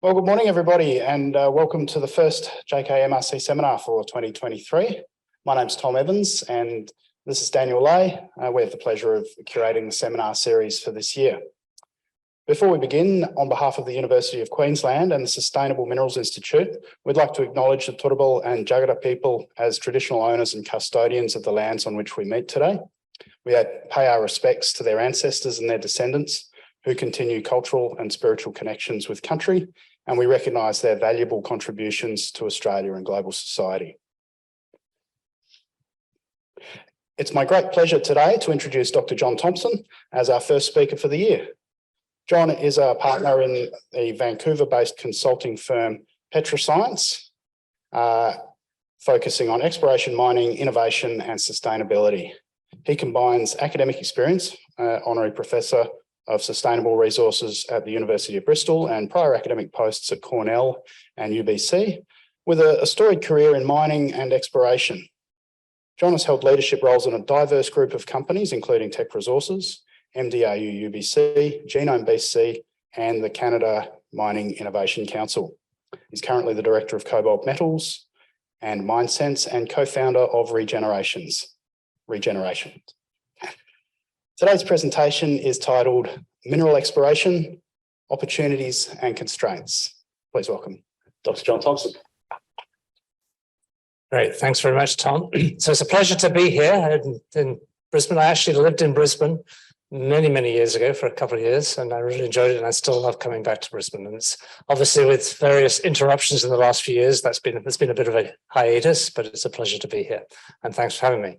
Well, good morning, everybody, and welcome to the first JKMRC Seminar for 2023. My name's Tom Evans, and this is Daniel Lay. We have the pleasure of curating the seminar series for this year. Before we begin, on behalf of the University of Queensland and the Sustainable Minerals Institute, we'd like to acknowledge the Turrbal and Jagera people as traditional owners and custodians of the lands on which we meet today. We pay our respects to their ancestors and their descendants who continue cultural and spiritual connections with country, and we recognise their valuable contributions to Australia and global society. It's my great pleasure today to introduce Dr. John Thompson as our first speaker for the year. John is a partner in the Vancouver-based consulting firm PetroScience, focusing on exploration, mining, innovation and sustainability. He combines academic experience, Honorary Professor of Sustainable Resources at the University of Bristol and prior academic posts at Cornell and UBC, with a storied career in mining and exploration. John has held leadership roles in a diverse group of companies, including Teck Resources, MDRU UBC, Genome BC, and the Canada Mining Innovation Council. He's currently the Director of KoBold Metals and MineSense and co-founder of Regeneration. Today's presentation is titled Mineral Exploration, Opportunities and Constraints. Please welcome Dr. John Thompson. Great, thanks very much, Tom. So it's a pleasure to be here in Brisbane. I actually lived in Brisbane many years ago for a couple of years, and I really enjoyed it, and I still love coming back to Brisbane. And it's obviously with various interruptions in the last few years, there's been a bit of a hiatus, but it's a pleasure to be here. And thanks for having me.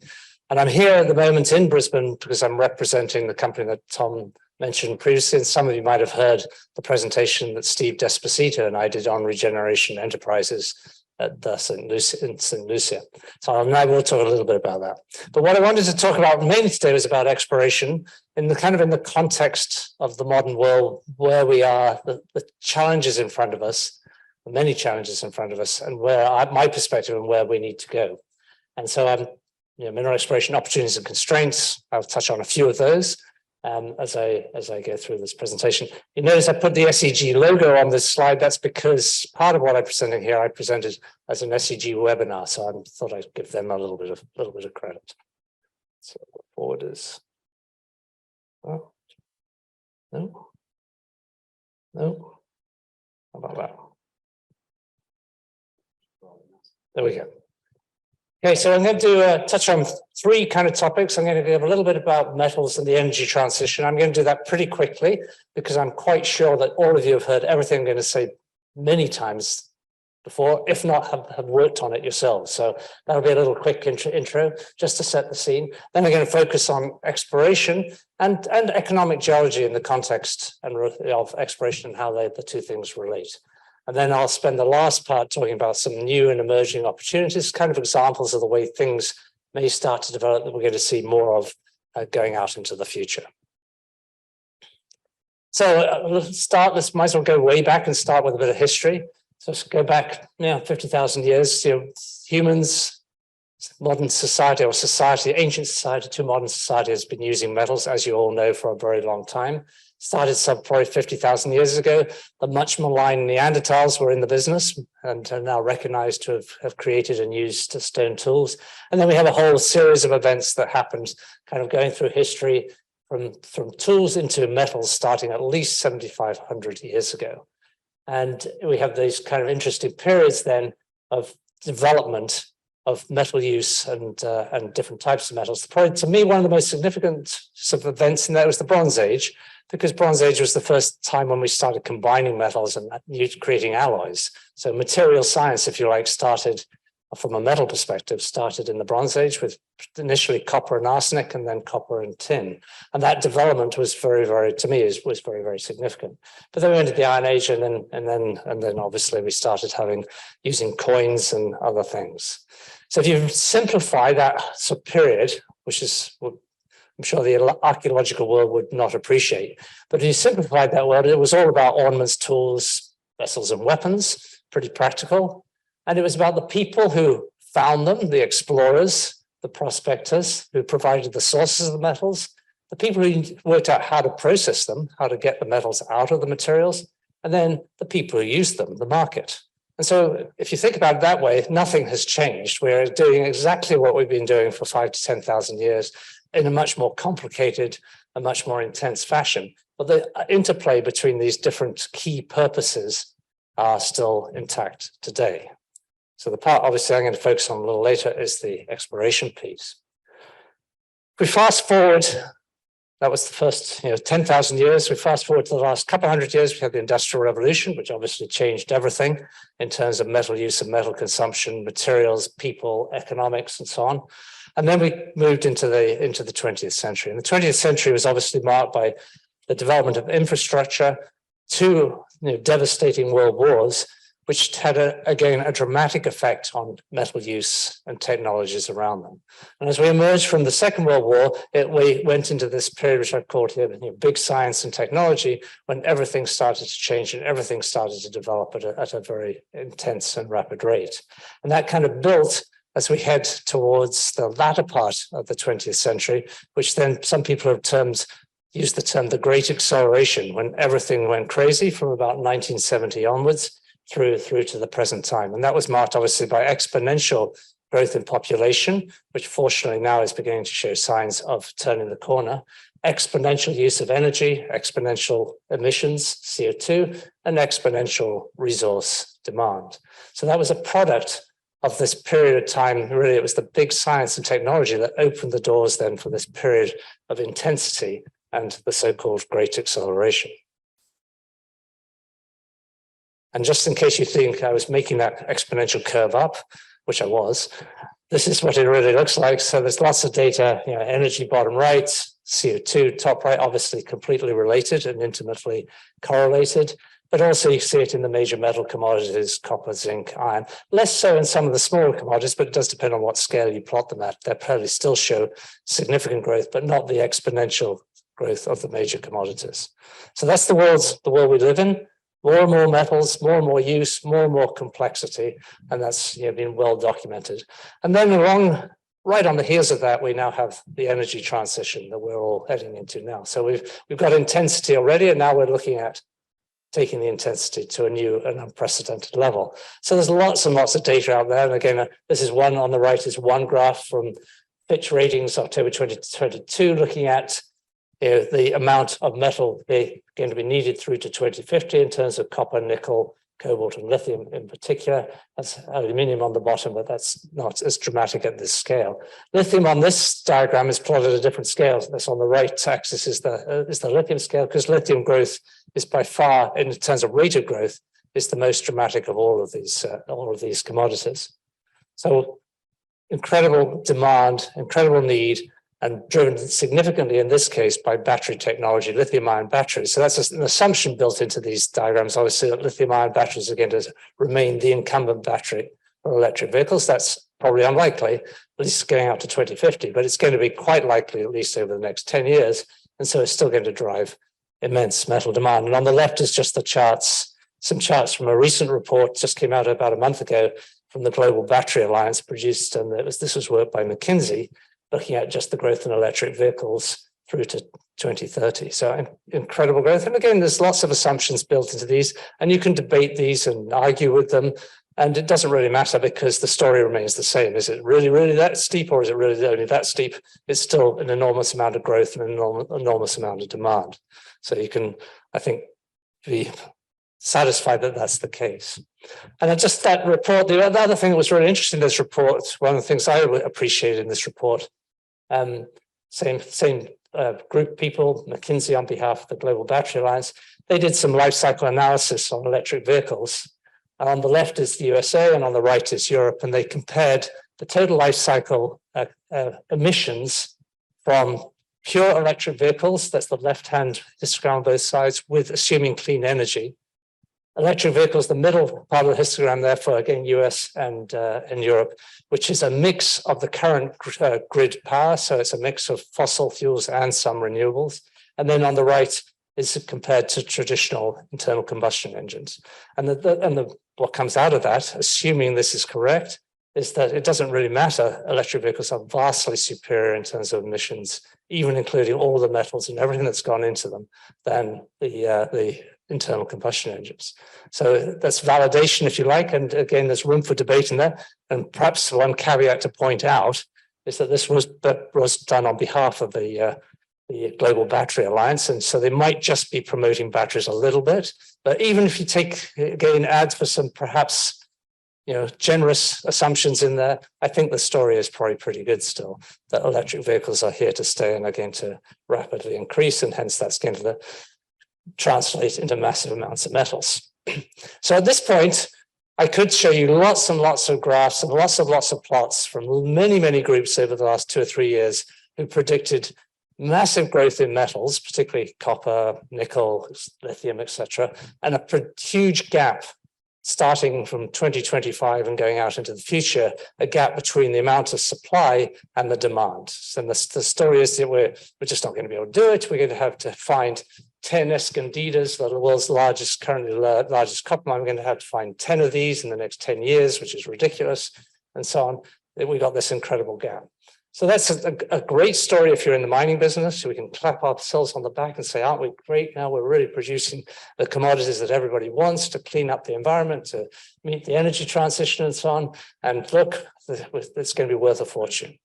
And I'm here at the moment in Brisbane because I'm representing the company that Tom mentioned previously. And some of you might have heard the presentation that Steve Despacito and I did on Regeneration Enterprises at the St. Lucia. So I will talk a little bit about that. But what I wanted to talk about mainly today was about exploration in the context of the modern world, where we are, the challenges in front of us, the many challenges in front of us, and my perspective and where we need to go. And so mineral exploration opportunities and constraints. I'll touch on a few of those as I go through this presentation. You notice I put the SEG logo on this slide. That's because part of what I'm presenting here, I presented as an SEG webinar, so I thought I'd give them a little bit of credit. So forward is no. How about that? There we go. Okay, so I'm going to touch on three kind of topics. I'm going to give a little bit about metals and the energy transition. I'm going to do that pretty quickly because I'm quite sure that all of you have heard everything I'm going to say many times before, if not have worked on it yourselves. So that'll be a little quick intro just to set the scene. Then I'm going to focus on exploration and economic geology in the context of exploration and how the two things relate. And then I'll spend the last part talking about some new and emerging opportunities, kind of examples of the way things may start to develop that we're going to see more of going out into the future. So let's might as well go way back and start with a bit of history. So let's go back 50,000 years. Humans, modern society or society, ancient society to modern society has been using metals, as you all know, for a very long time. Started probably 50,000 years ago. The much maligned Neanderthals were in the business and are now recognized to have created and used stone tools. And then we have a whole series of events that happened kind of going through history from tools into metals starting at least 7,500 years ago. And we have these kind of interesting periods then of development of metal use and different types of metals. Probably to me, one of the most significant sort of events in that was the Bronze Age, because Bronze Age was the first time when we started combining metals and creating alloys. So material science, if you like, started from a metal perspective, started in the Bronze Age with initially copper and arsenic and then copper and tin. And that development was to me, was very significant. But then we went to the Iron Age and then obviously we started using coins and other things. So if you simplify that sort of period, which is I'm sure the archaeological world would not appreciate. But if you simplified that word, it was all about ornaments, tools, vessels, and weapons, pretty practical. And it was about the people who found them, the explorers, the prospectors who provided the sources of the metals, the people who worked out how to process them, how to get the metals out of the materials, and then the people who use them, the market. And so if you think about it that way, nothing has changed. We're doing exactly what we've been doing for 5,000 to 10,000 years in a much more complicated, a much more intense fashion. But the interplay between these different key purposes are still intact today. So the part, obviously, I'm going to focus on a little later is the exploration piece. If we fast forward, that was the first 10,000 years. We fast forward to the last couple of hundred years, we had the Industrial Revolution, which obviously changed everything in terms of metal use and metal consumption, materials, people, economics, and so on. And then we moved into the 20th century. And the 20th century was obviously marked by the development of infrastructure, two devastating world wars, which had, again, a dramatic effect on metal use and technologies around them. And as we emerged from the Second World War, we went into this period, which I've called here big science and technology, when everything started to change and everything started to develop at a very intense and rapid rate. And that kind of built as we head towards the latter part of the 20th century, which then some people have used the term the Great Acceleration, when everything went crazy from about 1970 onwards, through to the present time. And that was marked obviously by exponential growth in population, which fortunately now is beginning to show signs of turning the corner, exponential use of energy, exponential emissions, CO2, and exponential resource demand. So that was a product of this period of time. Really, it was the big science and technology that opened the doors then for this period of intensity and the so-called Great Acceleration. And just in case you think I was making that exponential curve up, which I was, this is what it really looks like. So there's lots of data, energy bottom right, CO2 top right, obviously completely related and intimately correlated. But also you see it in the major metal commodities, copper, zinc, iron. Less so in some of the smaller commodities, but it does depend on what scale you plot them at. They probably still show significant growth, but not the exponential growth of the major commodities. So that's the world we live in. More and more metals, more and more use, more and more complexity, and that's been well documented. And then right on the heels of that, we now have the energy transition that we're all heading into now. So we've got intensity already, and now we're looking at taking the intensity to a new and unprecedented level. So there's lots and lots of data out there. And again, this is one on the right is one graph from Fitch Ratings, October 2022, looking at the amount of metal going to be needed through to 2050 in terms of copper, nickel, KoBold, and lithium in particular. That's aluminium on the bottom, but that's not as dramatic at this scale. Lithium on this diagram is plotted at a different scale. That's on the right axis is the lithium scale, because lithium growth is by far, in terms of rate of growth, is the most dramatic of all of these commodities. So incredible demand, incredible need, and driven significantly in this case by battery technology, lithium-ion batteries. So that's an assumption built into these diagrams, obviously, that lithium-ion batteries are going to remain the incumbent battery for electric vehicles. That's probably unlikely, at least going out to 2050, but it's going to be quite likely at least over the next 10 years. And so it's still going to drive immense metal demand. And on the left is just the charts, some charts from a recent report, just came out about a month ago from the Global Battery Alliance, produced, and this was work by McKinsey, looking at just the growth in electric vehicles through to 2030. So incredible growth. And again, there's lots of assumptions built into these, and you can debate these and argue with them. And it doesn't really matter because the story remains the same. Is it really, really that steep, or is it really only that steep? It's still an enormous amount of growth and an enormous amount of demand. So you can, I think, be satisfied that that's the case. And just that report, the other thing that was really interesting in this report, one of the things I appreciated in this report, same group of people, McKinsey on behalf of the Global Battery Alliance, they did some life cycle analysis on electric vehicles. And on the left is the USA and on the right is Europe, and they compared the total life cycle emissions from pure electric vehicles, that's the left-hand histogram on both sides, with assuming clean energy. Electric vehicles, the middle part of the histogram there for, again, US and Europe, which is a mix of the current grid power. So it's a mix of fossil fuels and some renewables. And then on the right is compared to traditional internal combustion engines. And what comes out of that, assuming this is correct, is that it doesn't really matter. Electric vehicles are vastly superior in terms of emissions, even including all the metals and everything that's gone into them, than the internal combustion engines. So that's validation, if you like, and again, there's room for debate in there. And perhaps one caveat to point out is that this was done on behalf of the Global Battery Alliance, and so they might just be promoting batteries a little bit. But even if you take, again, add for some perhaps generous assumptions in there, I think the story is probably pretty good still, that electric vehicles are here to stay and are going to rapidly increase, and hence that's going to translate into massive amounts of metals. So at this point, I could show you lots and lots of graphs and lots of plots from many groups over the last 2 or 3 years who predicted massive growth in metals, particularly copper, nickel, lithium, etc., and a huge gap starting from 2025 and going out into the future, a gap between the amount of supply and the demand. So the story is that we're just not going to be able to do it. We're going to have to find 10 Escondidas, the world's currently largest copper mine. We're going to have to find 10 of these in the next 10 years, which is ridiculous, and so on. We got this incredible gap. So that's a great story if you're in the mining business. We can clap ourselves on the back and say, aren't we great now? We're really producing the commodities that everybody wants to clean up the environment, to meet the energy transition and so on. And look, it's going to be worth a fortune.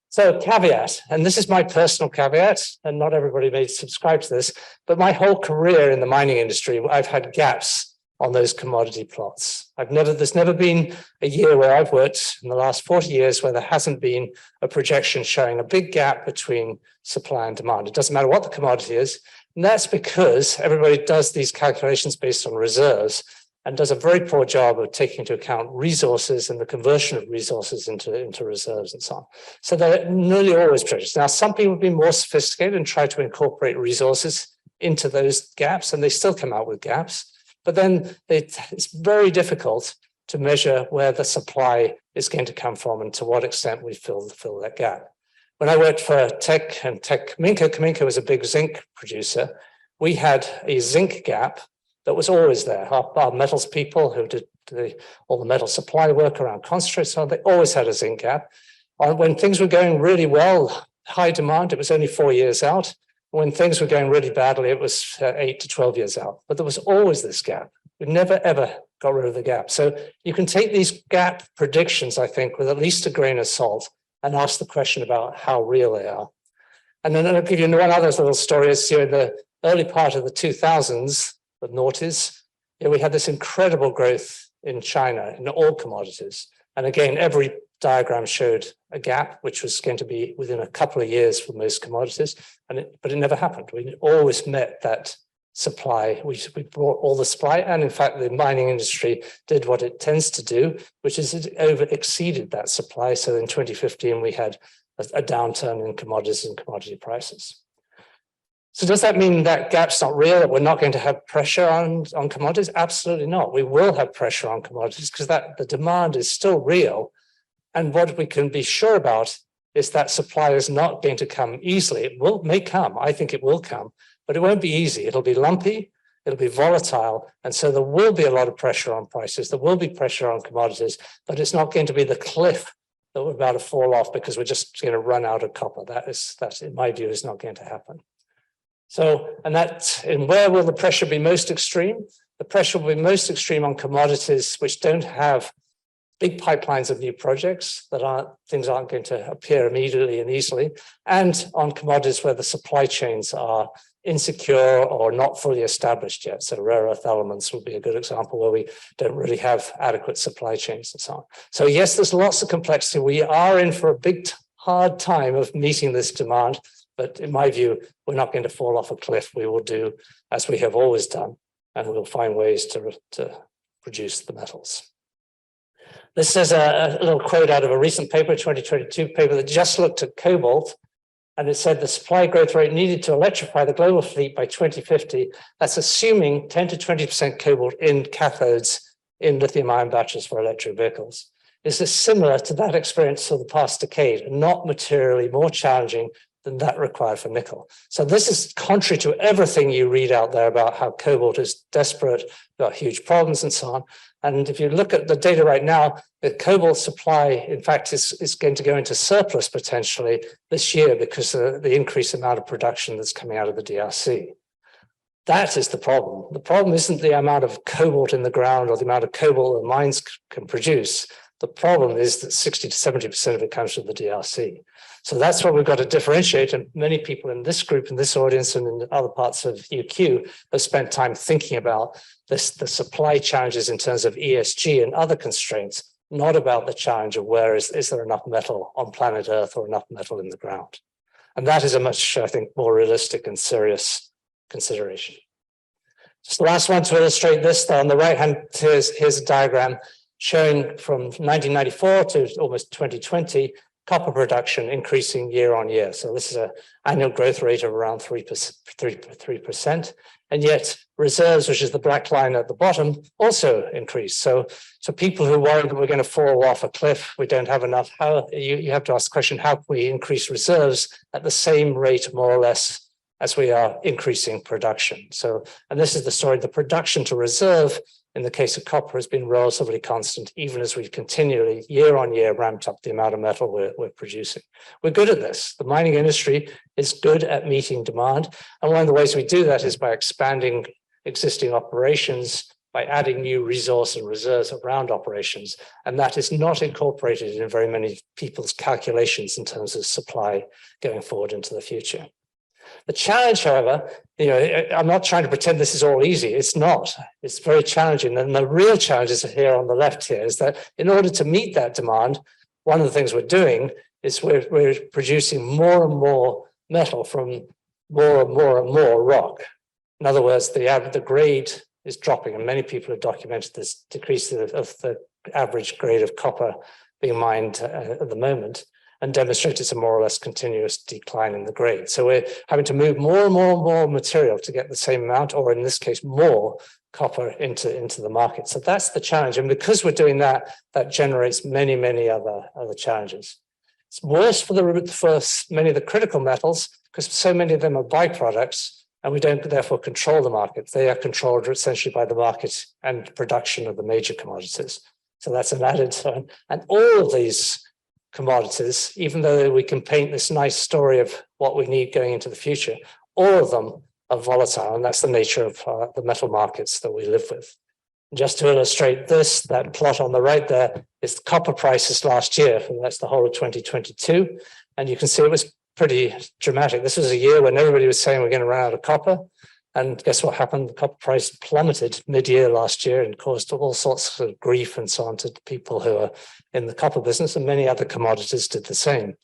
So caveat, and this is my personal caveat, and not everybody may subscribe to this, but my whole career in the mining industry, I've had gaps on those commodity plots. There's never been a year where I've worked in the last 40 years where there hasn't been a projection showing a big gap between supply and demand. It doesn't matter what the commodity is. And that's because everybody does these calculations based on reserves and does a very poor job of taking into account resources and the conversion of resources into reserves and so on. So they're nearly always projected. Now, some people have been more sophisticated and try to incorporate resources into those gaps, and they still come out with gaps. But then it's very difficult to measure where the supply is going to come from and to what extent we fill that gap. When I worked for Kaminka was a big zinc producer. We had a zinc gap that was always there. Our metals people who did all the metal supply work around concentrates, so they always had a zinc gap. When things were going really well, high demand, it was only 4 years out. When things were going really badly, it was 8 to 12 years out. But there was always this gap. We never, ever got rid of the gap. So you can take these gap predictions, I think, with at least a grain of salt and ask the question about how real they are. And then I'll give you one other little story. Is in the early part of the 2000s, the noughties, we had this incredible growth in China in all commodities. And again, every diagram showed a gap, which was going to be within a couple of years for most commodities, but it never happened. We always met that supply. We brought all the supply, and in fact, the mining industry did what it tends to do, which is it exceeded that supply. So in 2015, we had a downturn in commodities and commodity prices. So does that mean that gap's not real, that we're not going to have pressure on commodities? Absolutely not. We will have pressure on commodities because the demand is still real. And what we can be sure about is that supply is not going to come easily. It may come. I think it will come, but it won't be easy. It'll be lumpy. It'll be volatile. And so there will be a lot of pressure on prices. There will be pressure on commodities, but it's not going to be the cliff that we're about to fall off because we're just going to run out of copper. That in my view, is not going to happen. So, and where will the pressure be most extreme? The pressure will be most extreme on commodities which don't have big pipelines of new projects, things aren't going to appear immediately and easily, and on commodities where the supply chains are insecure or not fully established yet. So rare earth elements would be a good example where we don't really have adequate supply chains and so on. So yes, there's lots of complexity. We are in for a big, hard time of meeting this demand. But in my view, we're not going to fall off a cliff. We will do as we have always done, and we'll find ways to produce the metals. This is a little quote out of a recent paper, 2022 paper, that just looked at KoBold, and it said the supply growth rate needed to electrify the global fleet by 2050. That's assuming 10 to 20% KoBold in cathodes in lithium-ion batteries for electric vehicles. This is similar to that experience of the past decade, and not materially more challenging than that required for nickel. So this is contrary to everything you read out there about how KoBold is desperate, got huge problems and so on. And if you look at the data right now, the KoBold supply, in fact, is going to go into surplus potentially this year because of the increased amount of production that's coming out of the DRC. That is the problem. The problem isn't the amount of cobalt in the ground or the amount of cobalt the mines can produce. The problem is that 60 to 70% of it comes from the DRC. So that's what we've got to differentiate. And many people in this group, in this audience, and in other parts of UQ have spent time thinking about this, the supply challenges in terms of ESG and other constraints, not about the challenge of where is there enough metal on planet Earth or enough metal in the ground. And that is a much, I think, more realistic and serious consideration. Just the last one to illustrate this, on the right hand, here's a diagram showing from 1994 to almost 2020, copper production increasing year on year. So this is an annual growth rate of around 3%. And yet reserves, which is the black line at the bottom, also increased. So people who worry that we're going to fall off a cliff, we don't have enough, how you have to ask the question, how can we increase reserves at the same rate, more or less, as we are increasing production? So, and this is the story, the production to reserve in the case of copper has been relatively constant, even as we've continually, year on year, ramped up the amount of metal we're producing. We're good at this. The mining industry is good at meeting demand. And one of the ways we do that is by expanding existing operations, by adding new resource and reserves around operations. And that is not incorporated in very many people's calculations in terms of supply going forward into the future. The challenge, however, I'm not trying to pretend this is all easy. It's not. It's very challenging. And the real challenges are here on the left here is that in order to meet that demand, one of the things we're doing is we're producing more and more metal from more and more and more rock. In other words, the grade is dropping, and many people have documented this decrease of the average grade of copper being mined at the moment, and demonstrated a more or less continuous decline in the grade. So we're having to move more and more and more material to get the same amount, or in this case, more copper into the market. So that's the challenge. And because we're doing that, that generates many, many other challenges. It's worse for many of the critical metals, because so many of them are byproducts, and we don't therefore control the market. They are controlled essentially by the market and production of the major commodities. So that's an added, and all of these commodities, even though we can paint this nice story of what we need going into the future, all of them are volatile, and that's the nature of the metal markets that we live with. Just to illustrate this, that plot on the right there is the copper prices last year, and that's the whole of 2022, and you can see it was pretty dramatic. This was a year when everybody was saying we're going to run out of copper, and guess what happened? The copper price plummeted mid-year last year and caused all sorts of grief and so on to people who are in the copper business, and many other commodities did the same.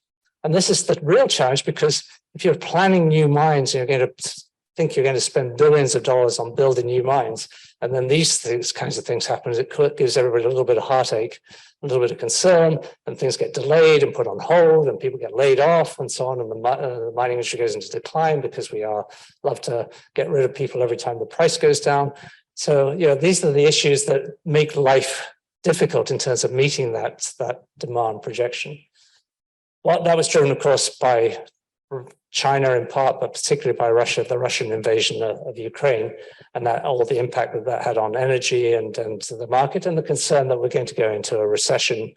And this is the real challenge, because if you're planning new mines, you're going to think you're going to spend billions of dollars on building new mines, and then these kinds of things happen. It gives everybody a little bit of heartache, a little bit of concern, and things get delayed and put on hold, and people get laid off and so on, and the mining industry goes into decline because we love to get rid of people every time the price goes down. So, these are the issues that make life difficult in terms of meeting that demand projection. Well, that was driven, of course, by China in part, but particularly by Russia, the Russian invasion of Ukraine, and that all the impact that had on energy and the market, and the concern that we're going to go into a recession,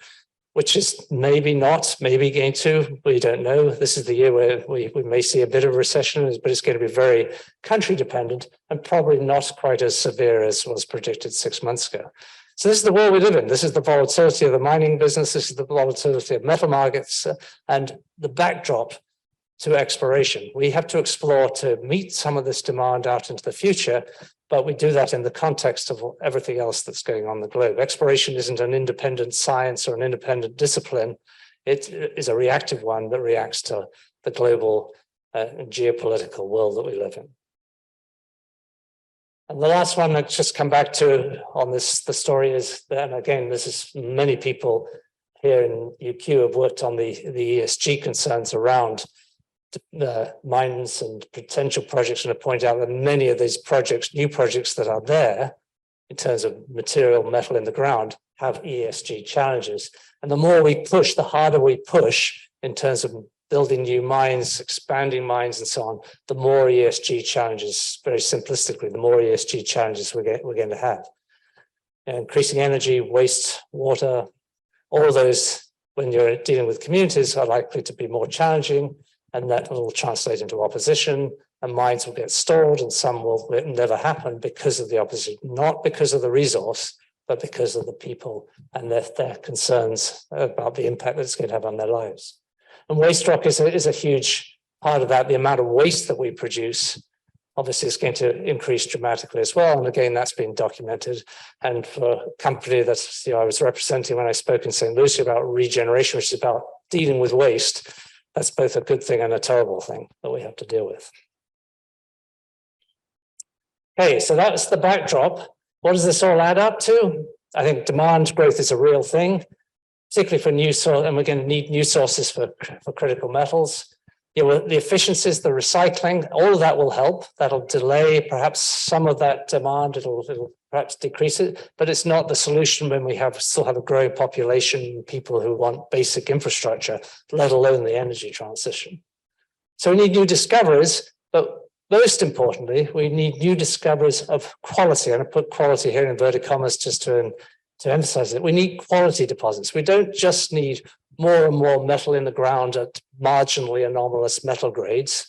which is maybe not, maybe going to, we don't know. This is the year where we may see a bit of a recession, but it's going to be very country dependent and probably not quite as severe as was predicted 6 months ago. So this is the world we live in. This is the volatility of the mining business. This is the volatility of metal markets, and the backdrop to exploration. We have to explore to meet some of this demand out into the future, but we do that in the context of everything else that's going on in the globe. Exploration isn't an independent science or an independent discipline. It is a reactive one that reacts to the global geopolitical world that we live in. And the last one I'll just come back to on the story is that, and again, this is many people here in UQ have worked on the ESG concerns around mines and potential projects, and I point out that many of these projects, new projects that are there in terms of material metal in the ground, have ESG challenges. And the more we push, the harder we push in terms of building new mines, expanding mines and so on, the more ESG challenges, very simplistically, the more ESG challenges we're going to have. Increasing energy, waste, water, all of those, when you're dealing with communities, are likely to be more challenging, and that will translate into opposition, and mines will get stalled and some will never happen because of the opposite, not because of the resource, but because of the people and their concerns about the impact that it's going to have on their lives. And waste rock is a huge part of that. The amount of waste that we produce obviously is going to increase dramatically as well. And again, that's been documented. And for a company that I was representing when I spoke in St. Lucie about regeneration, which is about dealing with waste, that's both a good thing and a terrible thing that we have to deal with. Okay, so that's the backdrop. What does this all add up to? I think demand growth is a real thing, particularly for new sources, and we're going to need new sources for critical metals. The efficiencies, the recycling, all of that will help. That'll delay perhaps some of that demand. It'll perhaps decrease it, but it's not the solution when we still have a growing population, people who want basic infrastructure, let alone the energy transition. So we need new discoveries, but most importantly, we need new discoveries of quality. And I put quality here in inverted commas just to emphasize it. We need quality deposits. We don't just need more and more metal in the ground at marginally anomalous metal grades.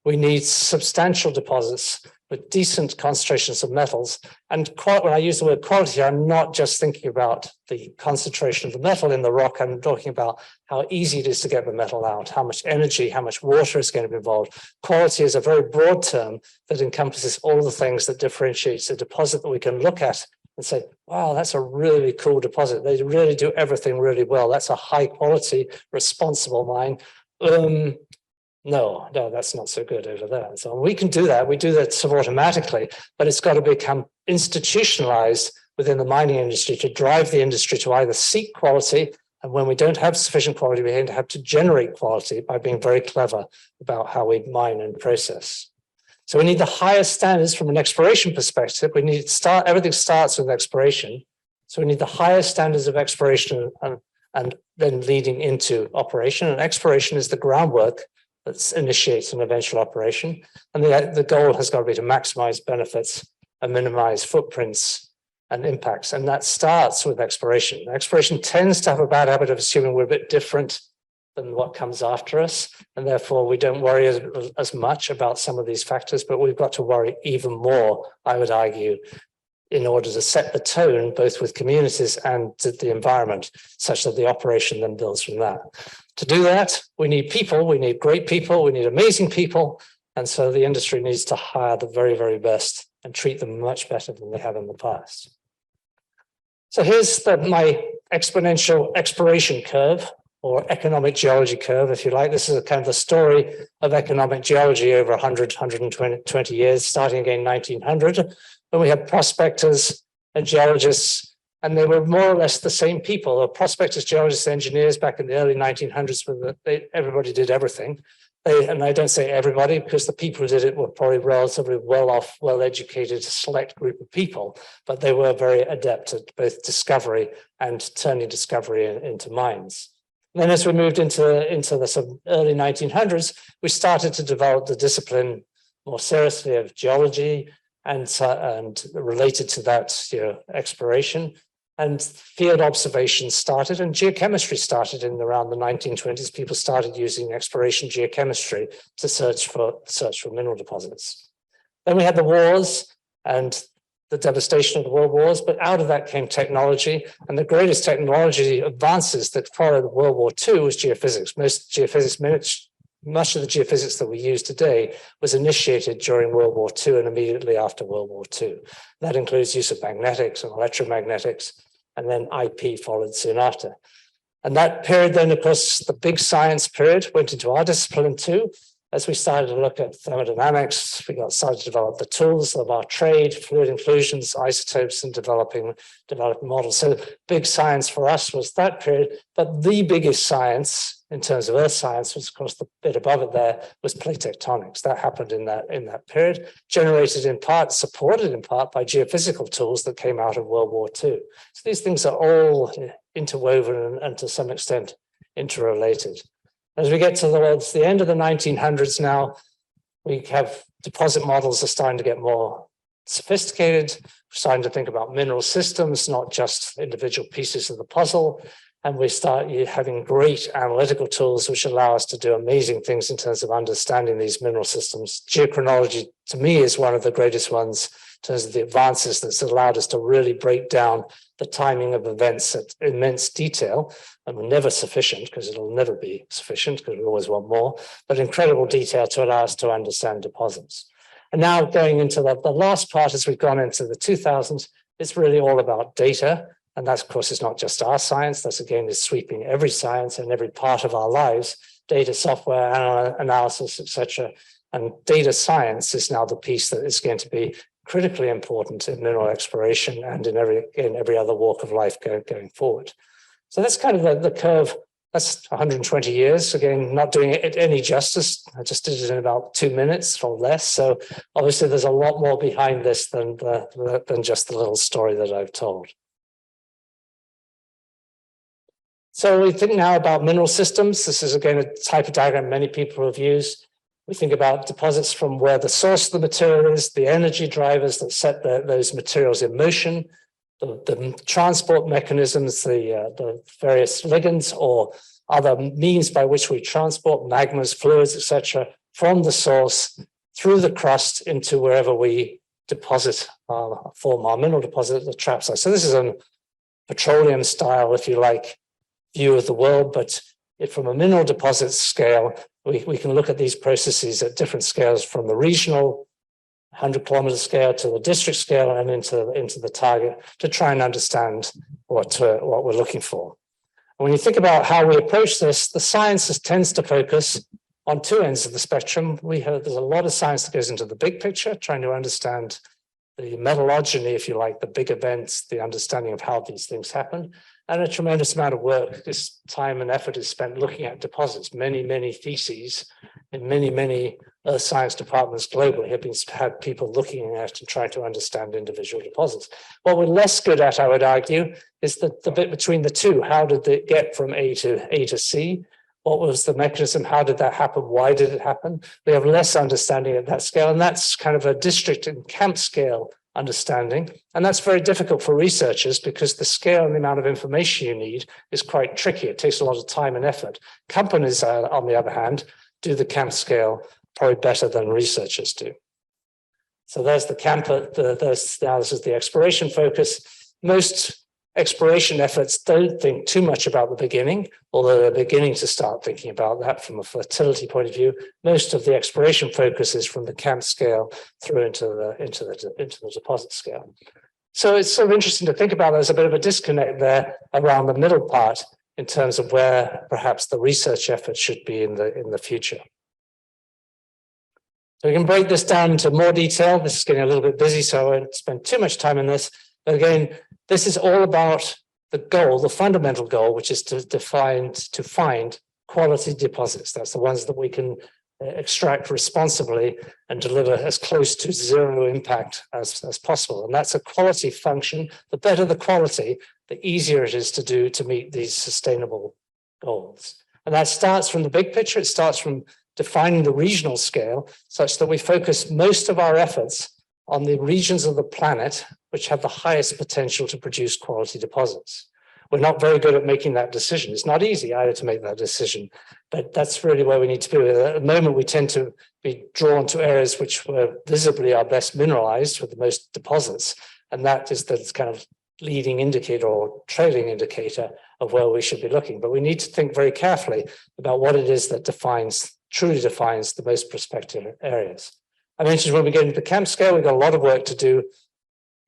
We need substantial deposits with decent concentrations of metals. And when I use the word quality, I'm not just thinking about the concentration of the metal in the rock. I'm talking about how easy it is to get the metal out, how much energy, how much water is going to be involved. Quality is a very broad term that encompasses all the things that differentiates a deposit that we can look at and say, wow, that's a really cool deposit. They really do everything really well. That's a high quality, responsible mine. No, that's not so good over there. So we can do that. We do that sort of automatically, but it's got to become institutionalized within the mining industry to drive the industry to either seek quality, and when we don't have sufficient quality, we have to generate quality by being very clever about how we mine and process. So we need the highest standards from an exploration perspective. We need everything starts with exploration. So we need the highest standards of exploration and then leading into operation. And exploration is the groundwork that initiates an eventual operation. And the goal has got to be to maximize benefits and minimize footprints and impacts. And that starts with exploration. Exploration tends to have a bad habit of assuming we're a bit different than what comes after us. And therefore, we don't worry as much about some of these factors, but we've got to worry even more, I would argue, in order to set the tone, both with communities and the environment, such that the operation then builds from that. To do that, we need people, we need great people, we need amazing people. And so the industry needs to hire the very, very best and treat them much better than they have in the past. So here's my exponential exploration curve, or economic geology curve, if you like. This is a kind of the story of economic geology over 120 years, starting again in 1900, when we had prospectors and geologists, and they were more or less the same people. Or prospectors, geologists, engineers back in the early 1900s, everybody did everything. And I don't say everybody, because the people who did it were probably relatively well-off, well-educated, select group of people, but they were very adept at both discovery and turning discovery into mines. And then as we moved into the sort of early 1900s, we started to develop the discipline more seriously of geology and related to that, exploration. And field observations started, and geochemistry started in around the 1920s. People started using exploration geochemistry to search for mineral deposits. Then we had the wars and the devastation of the world wars, but out of that came technology, and the greatest technology advances that followed World War II was geophysics. Much of the geophysics that we use today was initiated during World War II and immediately after World War II. That includes use of magnetics and electromagnetics, and then IP followed soon after. And that period then, of course, the big science period went into our discipline too. As we started to look at thermodynamics, we started to develop the tools of our trade, fluid inclusions, isotopes, and developing models. So big science for us was that period. But the biggest science in terms of earth science was, of course, the bit above it there was plate tectonics. That happened in that period, generated in part, supported in part by geophysical tools that came out of World War II. So these things are all interwoven and to some extent interrelated. As we get towards the end of the 1900s now, we have deposit models are starting to get more sophisticated. We're starting to think about mineral systems, not just individual pieces of the puzzle. And we start having great analytical tools which allow us to do amazing things in terms of understanding these mineral systems. Geochronology, to me, is one of the greatest ones in terms of the advances that's allowed us to really break down the timing of events at immense detail. And never sufficient, because it'll never be sufficient, because we always want more, but incredible detail to allow us to understand deposits. And now going into the last part, as we've gone into the 2000s, it's really all about data. And that, of course, is not just our science. That's, again, is sweeping every science and every part of our lives, data, software, analysis, etc. And data science is now the piece that is going to be critically important in mineral exploration and in every other walk of life going forward. So that's kind of the curve. That's 120 years. Again, not doing it any justice. I just did it in about 2 minutes or less. So obviously there's a lot more behind this than just the little story that I've told. So we think now about mineral systems. This is, again, a type of diagram many people have used. We think about deposits from where the source of the material is, the energy drivers that set those materials in motion, the transport mechanisms, the various ligands or other means by which we transport magmas, fluids, etc., from the source through the crust into wherever we deposit, form our mineral deposit, the trap site. So this is a petroleum style, if you like, view of the world, but from a mineral deposit scale, we can look at these processes at different scales, from the regional 100-kilometer scale to the district scale and into the target, to try and understand what we're looking for. And when you think about how we approach this, the science tends to focus on two ends of the spectrum. There's a lot of science that goes into the big picture, trying to understand the metallurgy, if you like, the big events, the understanding of how these things happen. And a tremendous amount of work, this time and effort is spent looking at deposits. Many theses in many earth science departments globally have had people looking at and trying to understand individual deposits. What we're less good at, I would argue, is the bit between the two. How did it get from A to C? What was the mechanism? How did that happen? Why did it happen? We have less understanding at that scale, and that's kind of a district and camp scale understanding. And that's very difficult for researchers because the scale and the amount of information you need is quite tricky. It takes a lot of time and effort. Companies, on the other hand, do the camp scale probably better than researchers do. So there's the camp, now this is the exploration focus. Most exploration efforts don't think too much about the beginning, although they're beginning to start thinking about that from a fertility point of view. Most of the exploration focus is from the camp scale through into the deposit scale. So it's sort of interesting to think about. There's a bit of a disconnect there around the middle part in terms of where perhaps the research effort should be in the future. So we can break this down into more detail. This is getting a little bit busy, so I won't spend too much time on this. But again, this is all about the goal, the fundamental goal, which is to find quality deposits. That's the ones that we can extract responsibly and deliver as close to zero impact as possible. And that's a quality function. The better the quality, the easier it is to meet these sustainable goals. And that starts from the big picture. It starts from defining the regional scale such that we focus most of our efforts on the regions of the planet which have the highest potential to produce quality deposits. We're not very good at making that decision. It's not easy either to make that decision, but that's really where we need to be. At the moment, we tend to be drawn to areas which were visibly are best mineralized with the most deposits, and that is the kind of leading indicator or trailing indicator of where we should be looking. But we need to think very carefully about what it is that truly defines the most prospective areas. I mentioned when we get into the camp scale, we've got a lot of work to do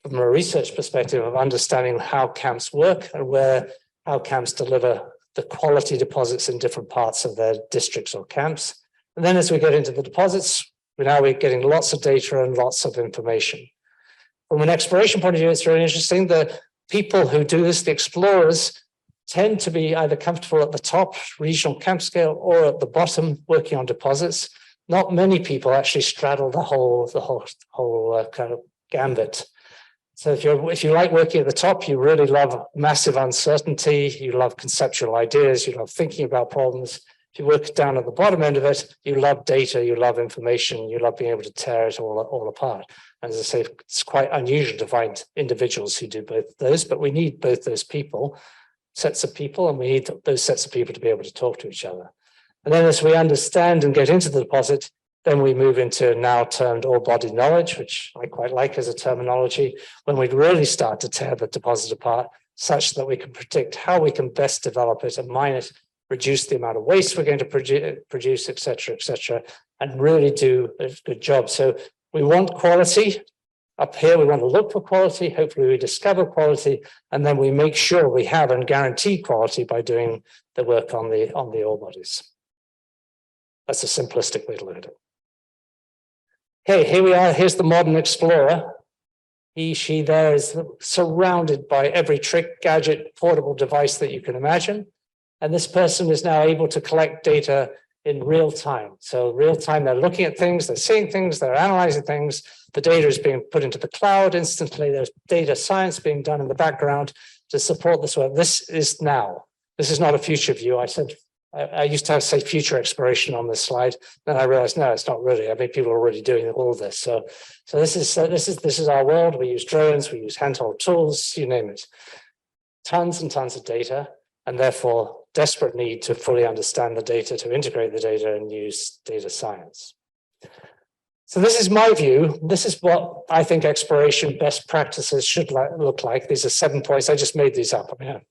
from a research perspective of understanding how camps work and how camps deliver the quality deposits in different parts of their districts or camps. And then as we get into the deposits, we're getting lots of data and lots of information. From an exploration point of view, it's really interesting. The people who do this, the explorers, tend to be either comfortable at the top, regional camp scale, or at the bottom, working on deposits. Not many people actually straddle the whole kind of gambit. So if you like working at the top, you really love massive uncertainty, you love conceptual ideas, you love thinking about problems. If you work down at the bottom end of it, you love data, you love information, you love being able to tear it all apart. And as I say, it's quite unusual to find individuals who do both of those, but we need both those people. sets of people, and we need those sets of people to be able to talk to each other. And then as we understand and get into the deposit, then we move into now termed all body knowledge, which I quite like as a terminology, when we really start to tear the deposit apart such that we can predict how we can best develop it and mine it, reduce the amount of waste we're going to produce, et cetera, and really do a good job. So we want quality. Up here, we want to look for quality. Hopefully we discover quality, and then we make sure we have and guarantee quality by doing the work on the ore bodies. That's a simplistic way to look at it. Okay, here we are. Here's the modern explorer. He, she there is surrounded by every trick, gadget, portable device that you can imagine. And this person is now able to collect data in real time. So real time, they're looking at things, they're seeing things, they're analyzing things. The data is being put into the cloud instantly. There's data science being done in the background to support this work. This is now. This is not a future view. I used to say future exploration on this slide. Then I realized, no, it's not really. I mean, people are already doing all this. So this is our world. We use drones, we use handheld tools, you name it. Tons and tons of data, and therefore desperate need to fully understand the data, to integrate the data and use data science. So this is my view. This is what I think exploration best practices should look like. These are 7 points. I just made these up. I mean, I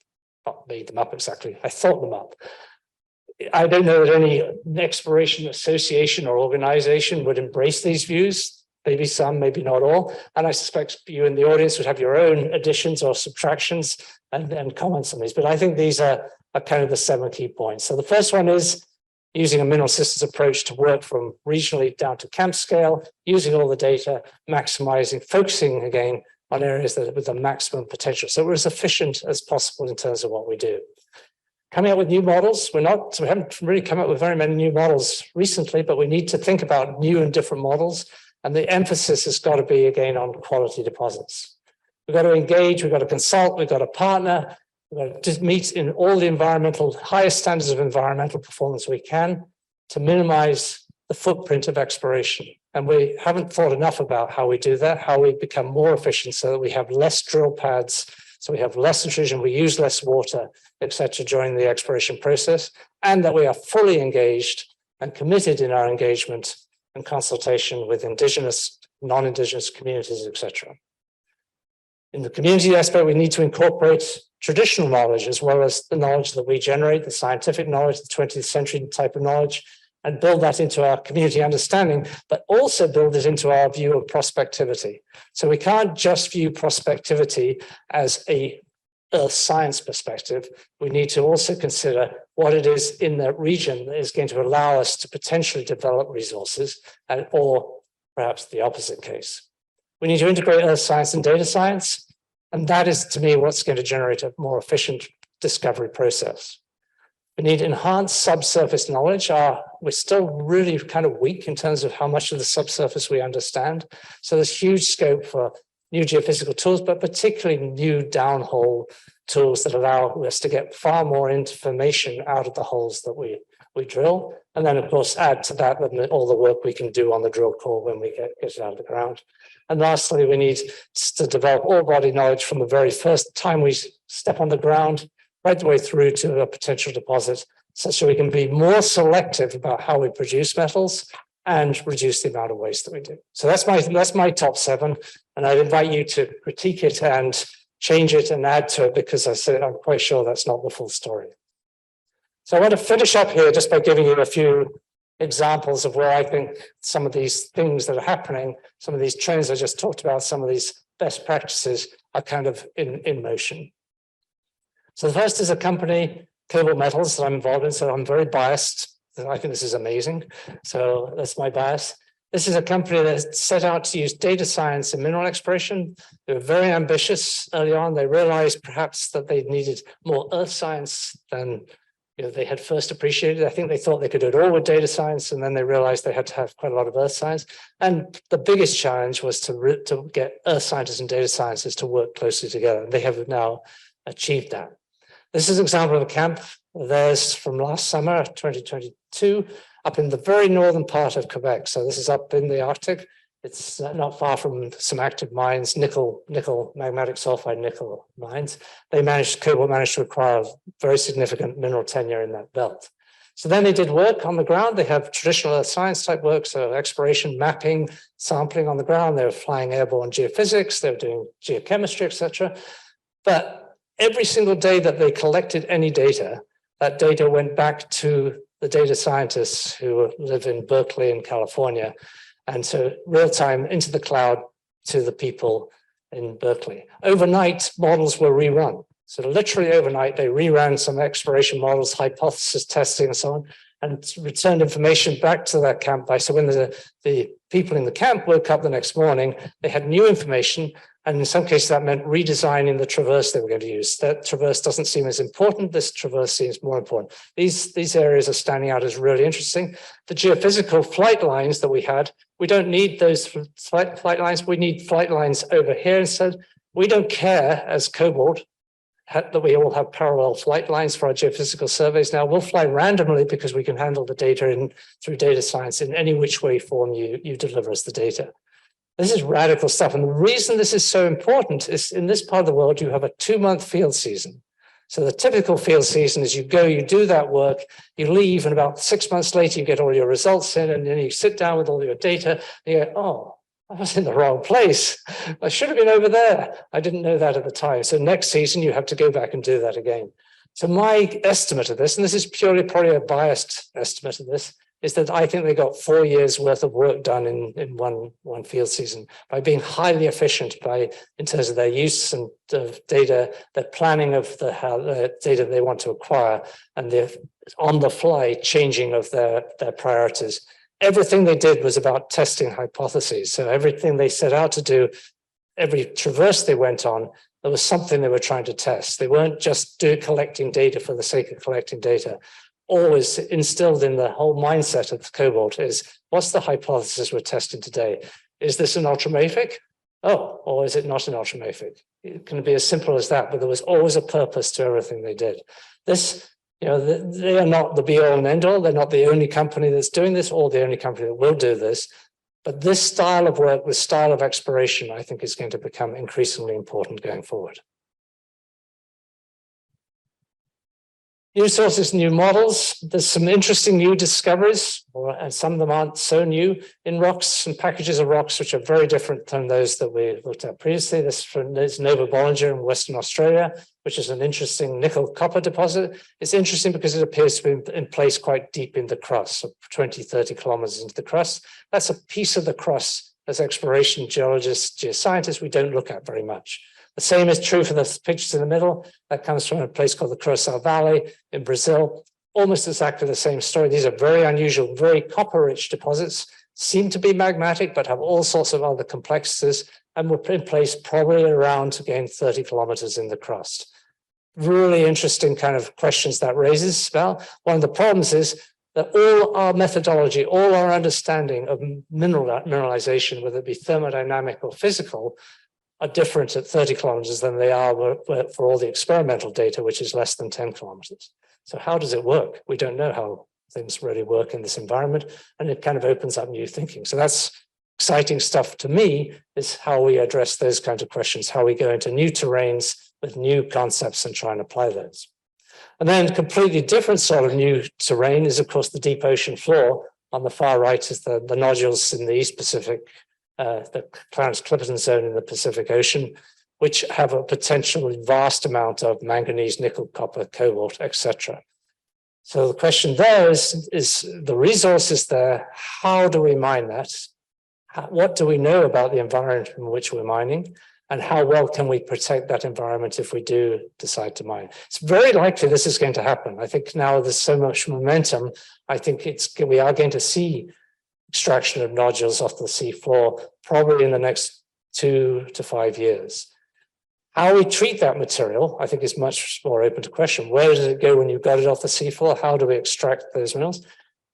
not made them up exactly. I thought them up. I don't know that any exploration association or organization would embrace these views. Maybe some, maybe not all. And I suspect you in the audience would have your own additions or subtractions and comments on these. But I think these are kind of the 7 key points. So the first one is using a mineral systems approach to work from regionally down to camp scale, using all the data, maximizing, focusing again on areas that with the maximum potential. So we're as efficient as possible in terms of what we do. Coming up with new models. We haven't really come up with very many new models recently, but we need to think about new and different models. And the emphasis has got to be again on quality deposits. We've got to engage, we've got to consult, we've got to partner, we've got to meet in all the highest standards of environmental performance we can to minimize the footprint of exploration. And we haven't thought enough about how we do that, how we become more efficient so that we have less drill pads, so we have less intrusion, we use less water, et cetera, during the exploration process, and that we are fully engaged and committed in our engagement and consultation with indigenous, non-indigenous communities, et cetera. In the community aspect, we need to incorporate traditional knowledge as well as the knowledge that we generate, the scientific knowledge, the 20th century type of knowledge, and build that into our community understanding, but also build it into our view of prospectivity. So we can't just view prospectivity as a earth science perspective. We need to also consider what it is in that region that is going to allow us to potentially develop resources, or perhaps the opposite case. We need to integrate earth science and data science, and that is, to me, what's going to generate a more efficient discovery process. We need enhanced subsurface knowledge. We're still really kind of weak in terms of how much of the subsurface we understand. So there's huge scope for new geophysical tools, but particularly new downhole tools that allow us to get far more information out of the holes that we drill. And then, of course, add to that all the work we can do on the drill core when we get it out of the ground. And lastly, we need to develop all body knowledge from the very first time we step on the ground right the way through to a potential deposit, such that we can be more selective about how we produce metals and reduce the amount of waste that we do. So that's my top 7, and I'd invite you to critique it and change it and add to it, because I'm quite sure that's not the full story. So I want to finish up here just by giving you a few examples of where I think some of these things that are happening, some of these trends I just talked about, some of these best practices are kind of in motion. So the first is a company, KoBold Metals, that I'm involved in. So I'm very biased. I think this is amazing. So that's my bias. This is a company that set out to use data science in mineral exploration. They were very ambitious early on. They realized perhaps that they needed more earth science than they had first appreciated. I think they thought they could do it all with data science, and then they realized they had to have quite a lot of earth science. And the biggest challenge was to get earth scientists and data scientists to work closely together. They have now achieved that. This is an example of a camp of theirs from last summer, 2022, up in the very northern part of Quebec. So this is up in the Arctic. It's not far from some active mines, nickel, magmatic sulfide nickel mines. KoBold managed to acquire very significant mineral tenure in that belt. So then they did work on the ground. They have traditional earth science type work, so exploration, mapping, sampling on the ground. They were flying airborne geophysics. They were doing geochemistry, etc. But every single day that they collected any data, that data went back to the data scientists who live in Berkeley in California. And so real time into the cloud to the people in Berkeley. Overnight, models were rerun. So literally overnight, they reran some exploration models, hypothesis testing and so on, and returned information back to that camp by. So when the people in the camp woke up the next morning, they had new information. And in some cases, that meant redesigning the traverse they were going to use. That traverse doesn't seem as important. This traverse seems more important. These areas are standing out as really interesting. The geophysical flight lines that we had, we don't need those flight lines. We need flight lines over here instead. We don't care as KoBold that we all have parallel flight lines for our geophysical surveys now. We'll fly randomly because we can handle the data through data science in any which way form you deliver us the data. This is radical stuff. And the reason this is so important is in this part of the world, you have a 2-month field season. So the typical field season is you go, you do that work, you leave, and about 6 months later, you get all your results in, and then you sit down with all your data, and you go, oh, I was in the wrong place. I should have been over there. I didn't know that at the time. So next season, you have to go back and do that again. So my estimate of this, and this is purely probably a biased estimate of this, is that I think they got 4 years worth of work done in one field season by being highly efficient in terms of their use and of data, their planning of the data they want to acquire, and the on the fly changing of their priorities. Everything they did was about testing hypotheses. So everything they set out to do, every traverse they went on, there was something they were trying to test. They weren't just collecting data for the sake of collecting data. Always instilled in the whole mindset of KoBold is, what's the hypothesis we're testing today? Is this an ultramafic? Oh, or is it not an ultramafic? It can be as simple as that, but there was always a purpose to everything they did. This, they are not the be-all and end-all. They're not the only company that's doing this or the only company that will do this. But this style of work, this style of exploration, I think is going to become increasingly important going forward. New sources, new models. There's some interesting new discoveries, and some of them aren't so new, in rocks and packages of rocks, which are very different than those that we looked at previously. This is Nova Bollinger in Western Australia, which is an interesting nickel copper deposit. It's interesting because it appears to be in place quite deep in the crust, so 20, 30 kilometers into the crust. That's a piece of the crust as exploration geologists, geoscientists, we don't look at very much. The same is true for the pictures in the middle. That comes from a place called the Curaçao Valley in Brazil. Almost exactly the same story. These are very unusual, very copper-rich deposits, seem to be magmatic, but have all sorts of other complexities, and were in place probably around, again, 30 kilometers in the crust. Really interesting kind of questions that raises. Well, one of the problems is that all our methodology, all our understanding of mineralization, whether it be thermodynamic or physical, are different at 30 kilometers than they are for all the experimental data, which is less than 10 kilometers. So how does it work? We don't know how things really work in this environment, and it kind of opens up new thinking. So that's exciting stuff to me, is how we address those kinds of questions, how we go into new terrains with new concepts and try and apply those. And then completely different sort of new terrain is, of course, the deep ocean floor. On the far right is the nodules in the East Pacific, the Clarence-Clipperton zone in the Pacific Ocean, which have a potentially vast amount of manganese, nickel, copper, cobalt, etc. So the question there is the resource is there. How do we mine that? What do we know about the environment in which we're mining? And how well can we protect that environment if we do decide to mine? It's very likely this is going to happen. I think now there's so much momentum. I think we are going to see extraction of nodules off the seafloor probably in the next 2 to 5 years. How we treat that material, I think, is much more open to question. Where does it go when you've got it off the seafloor? How do we extract those minerals?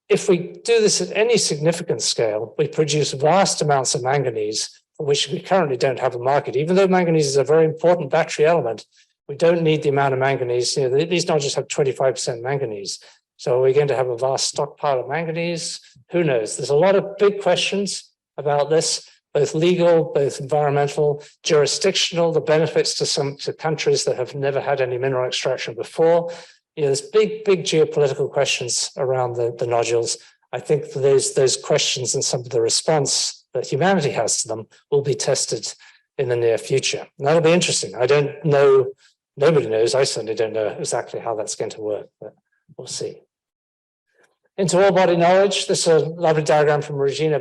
If we do this at any significant scale, we produce vast amounts of manganese, for which we currently don't have a market. Even though manganese is a very important battery element, we don't need the amount of manganese. These nodules have 25% manganese. So we're going to have a vast stockpile of manganese. Who knows? There's a lot of big questions about this. both legal, both environmental, jurisdictional, the benefits to countries that have never had any mineral extraction before. There's big geopolitical questions around the nodules. I think those questions and some of the response that humanity has to them will be tested in the near future. And that'll be interesting. I don't know, nobody knows, I certainly don't know exactly how that's going to work, but we'll see. Into ore body knowledge, this is a lovely diagram from Regina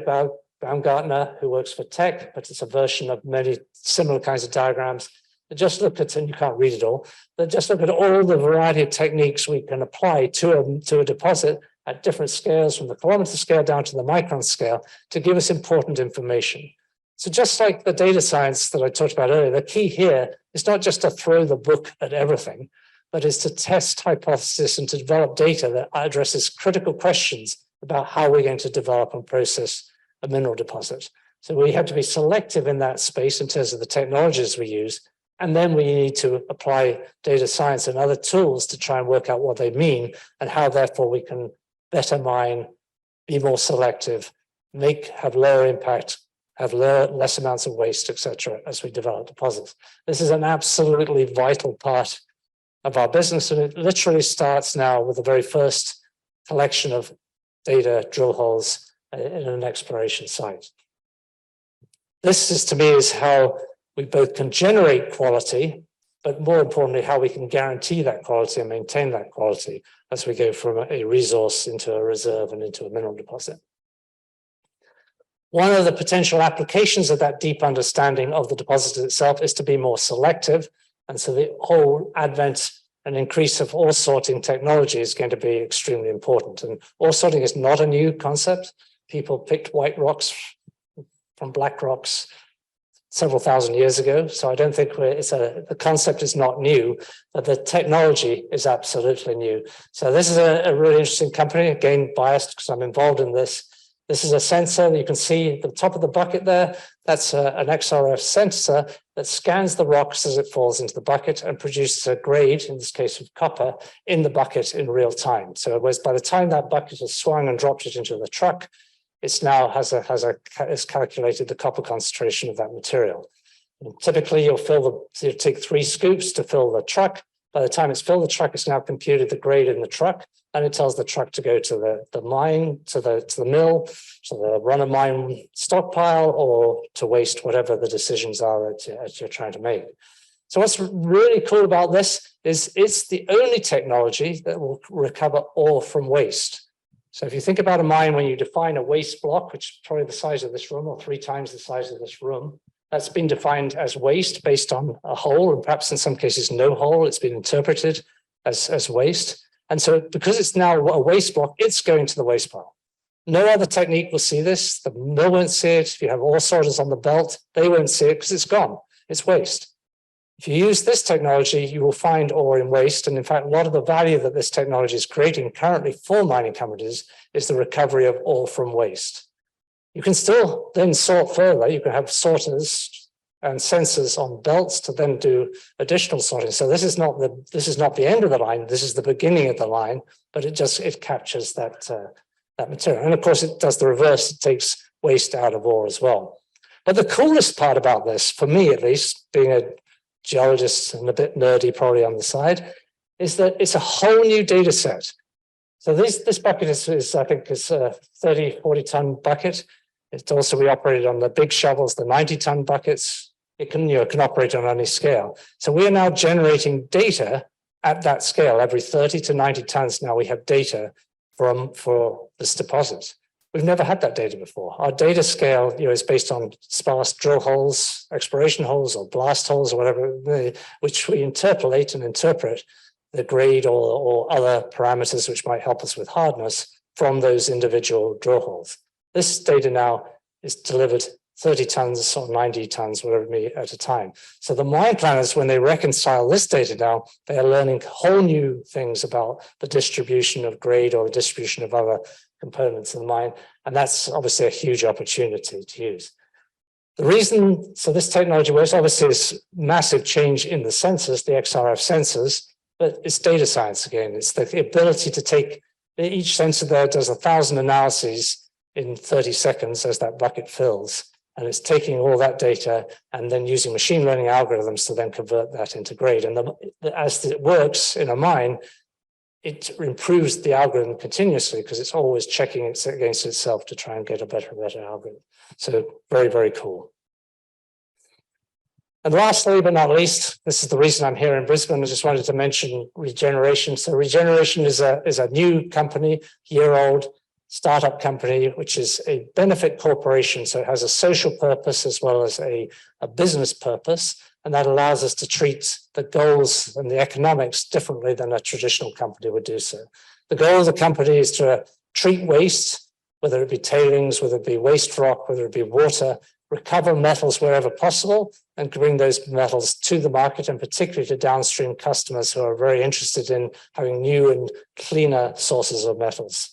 Baumgartner, who works for Tech, but it's a version of many similar kinds of diagrams. Just look at, and you can't read it all, but just look at all the variety of techniques we can apply to a deposit at different scales, from the kilometer scale down to the micron scale, to give us important information. So just like the data science that I talked about earlier, the key here is not just to throw the book at everything, but is to test hypotheses and to develop data that addresses critical questions about how we're going to develop and process a mineral deposit. So we have to be selective in that space in terms of the technologies we use, and then we need to apply data science and other tools to try and work out what they mean and how therefore we can better mine, be more selective, have lower impact, have less amounts of waste, etc., as we develop deposits. This is an absolutely vital part of our business, and it literally starts now with the very first collection of data drill holes in an exploration site. This is, to me, is how we both can generate quality, but more importantly, how we can guarantee that quality and maintain that quality as we go from a resource into a reserve and into a mineral deposit. One of the potential applications of that deep understanding of the deposit itself is to be more selective. And so the whole advent and increase of ore sorting technology is going to be extremely important. And ore sorting is not a new concept. People picked white rocks from black rocks several thousand years ago. So I don't think the concept is not new, but the technology is absolutely new. So this is a really interesting company, again, biased because I'm involved in this. This is a sensor that you can see at the top of the bucket there. That's an XRF sensor that scans the rocks as it falls into the bucket and produces a grade, in this case of copper, in the bucket in real time. So by the time that bucket is swung and dropped it into the truck, it's now has calculated the copper concentration of that material. And typically, you'll take 3 scoops to fill the truck. By the time it's filled the truck, it's now computed the grade in the truck, and it tells the truck to go to the mine, to the mill, to the run-of-mine stockpile, or to waste, whatever the decisions are that you're trying to make. So what's really cool about this is it's the only technology that will recover ore from waste. So if you think about a mine, when you define a waste block, which is probably the size of this room or 3 times the size of this room, that's been defined as waste based on a hole, and perhaps in some cases no hole. It's been interpreted as waste. And so because it's now a waste block, it's going to the waste pile. No other technique will see this. The mill won't see it. If you have ore sorters on the belt, they won't see it because it's gone. It's waste. If you use this technology, you will find ore in waste. And in fact, a lot of the value that this technology is creating currently for mining companies is the recovery of ore from waste. You can still then sort further. You can have sorters and sensors on belts to then do additional sorting. So this is not the end of the line. This is the beginning of the line, but it captures that material. And of course, it does the reverse. It takes waste out of ore as well. But the coolest part about this, for me at least, being a geologist and a bit nerdy probably on the side, is that it's a whole new data set. So this bucket is I think, is a 30, 40-ton bucket. It's also, we operated on the big shovels, the 90-ton buckets. It can operate on any scale. So we are now generating data at that scale. Every 30 to 90 tons now we have data for this deposit. We've never had that data before. Our data scale is based on sparse drill holes, exploration holes, or blast holes, or whatever, which we interpolate and interpret the grade or other parameters which might help us with hardness from those individual drill holes. This data now is delivered 30 tons or 90 tons, whatever it may be, at a time. So the mine planners, when they reconcile this data now, they are learning whole new things about the distribution of grade or the distribution of other components in the mine. And that's obviously a huge opportunity to use. The reason, so this technology works, obviously is massive change in the sensors, the XRF sensors, but it's data science again. It's the ability to take, each sensor there does 1,000 analyses in 30 seconds as that bucket fills. And it's taking all that data and then using machine learning algorithms to then convert that into grade. And as it works in a mine, it improves the algorithm continuously because it's always checking it against itself to try and get a better and better algorithm. So very, very cool. And lastly, but not least, this is the reason I'm here in Brisbane. I just wanted to mention Regeneration. So Regeneration is a new company, year-old startup company, which is a benefit corporation. So it has a social purpose as well as a business purpose. And that allows us to treat the goals and the economics differently than a traditional company would do so. The goal of the company is to treat waste, whether it be tailings, whether it be waste rock, whether it be water, recover metals wherever possible, and bring those metals to the market, and particularly to downstream customers who are very interested in having new and cleaner sources of metals.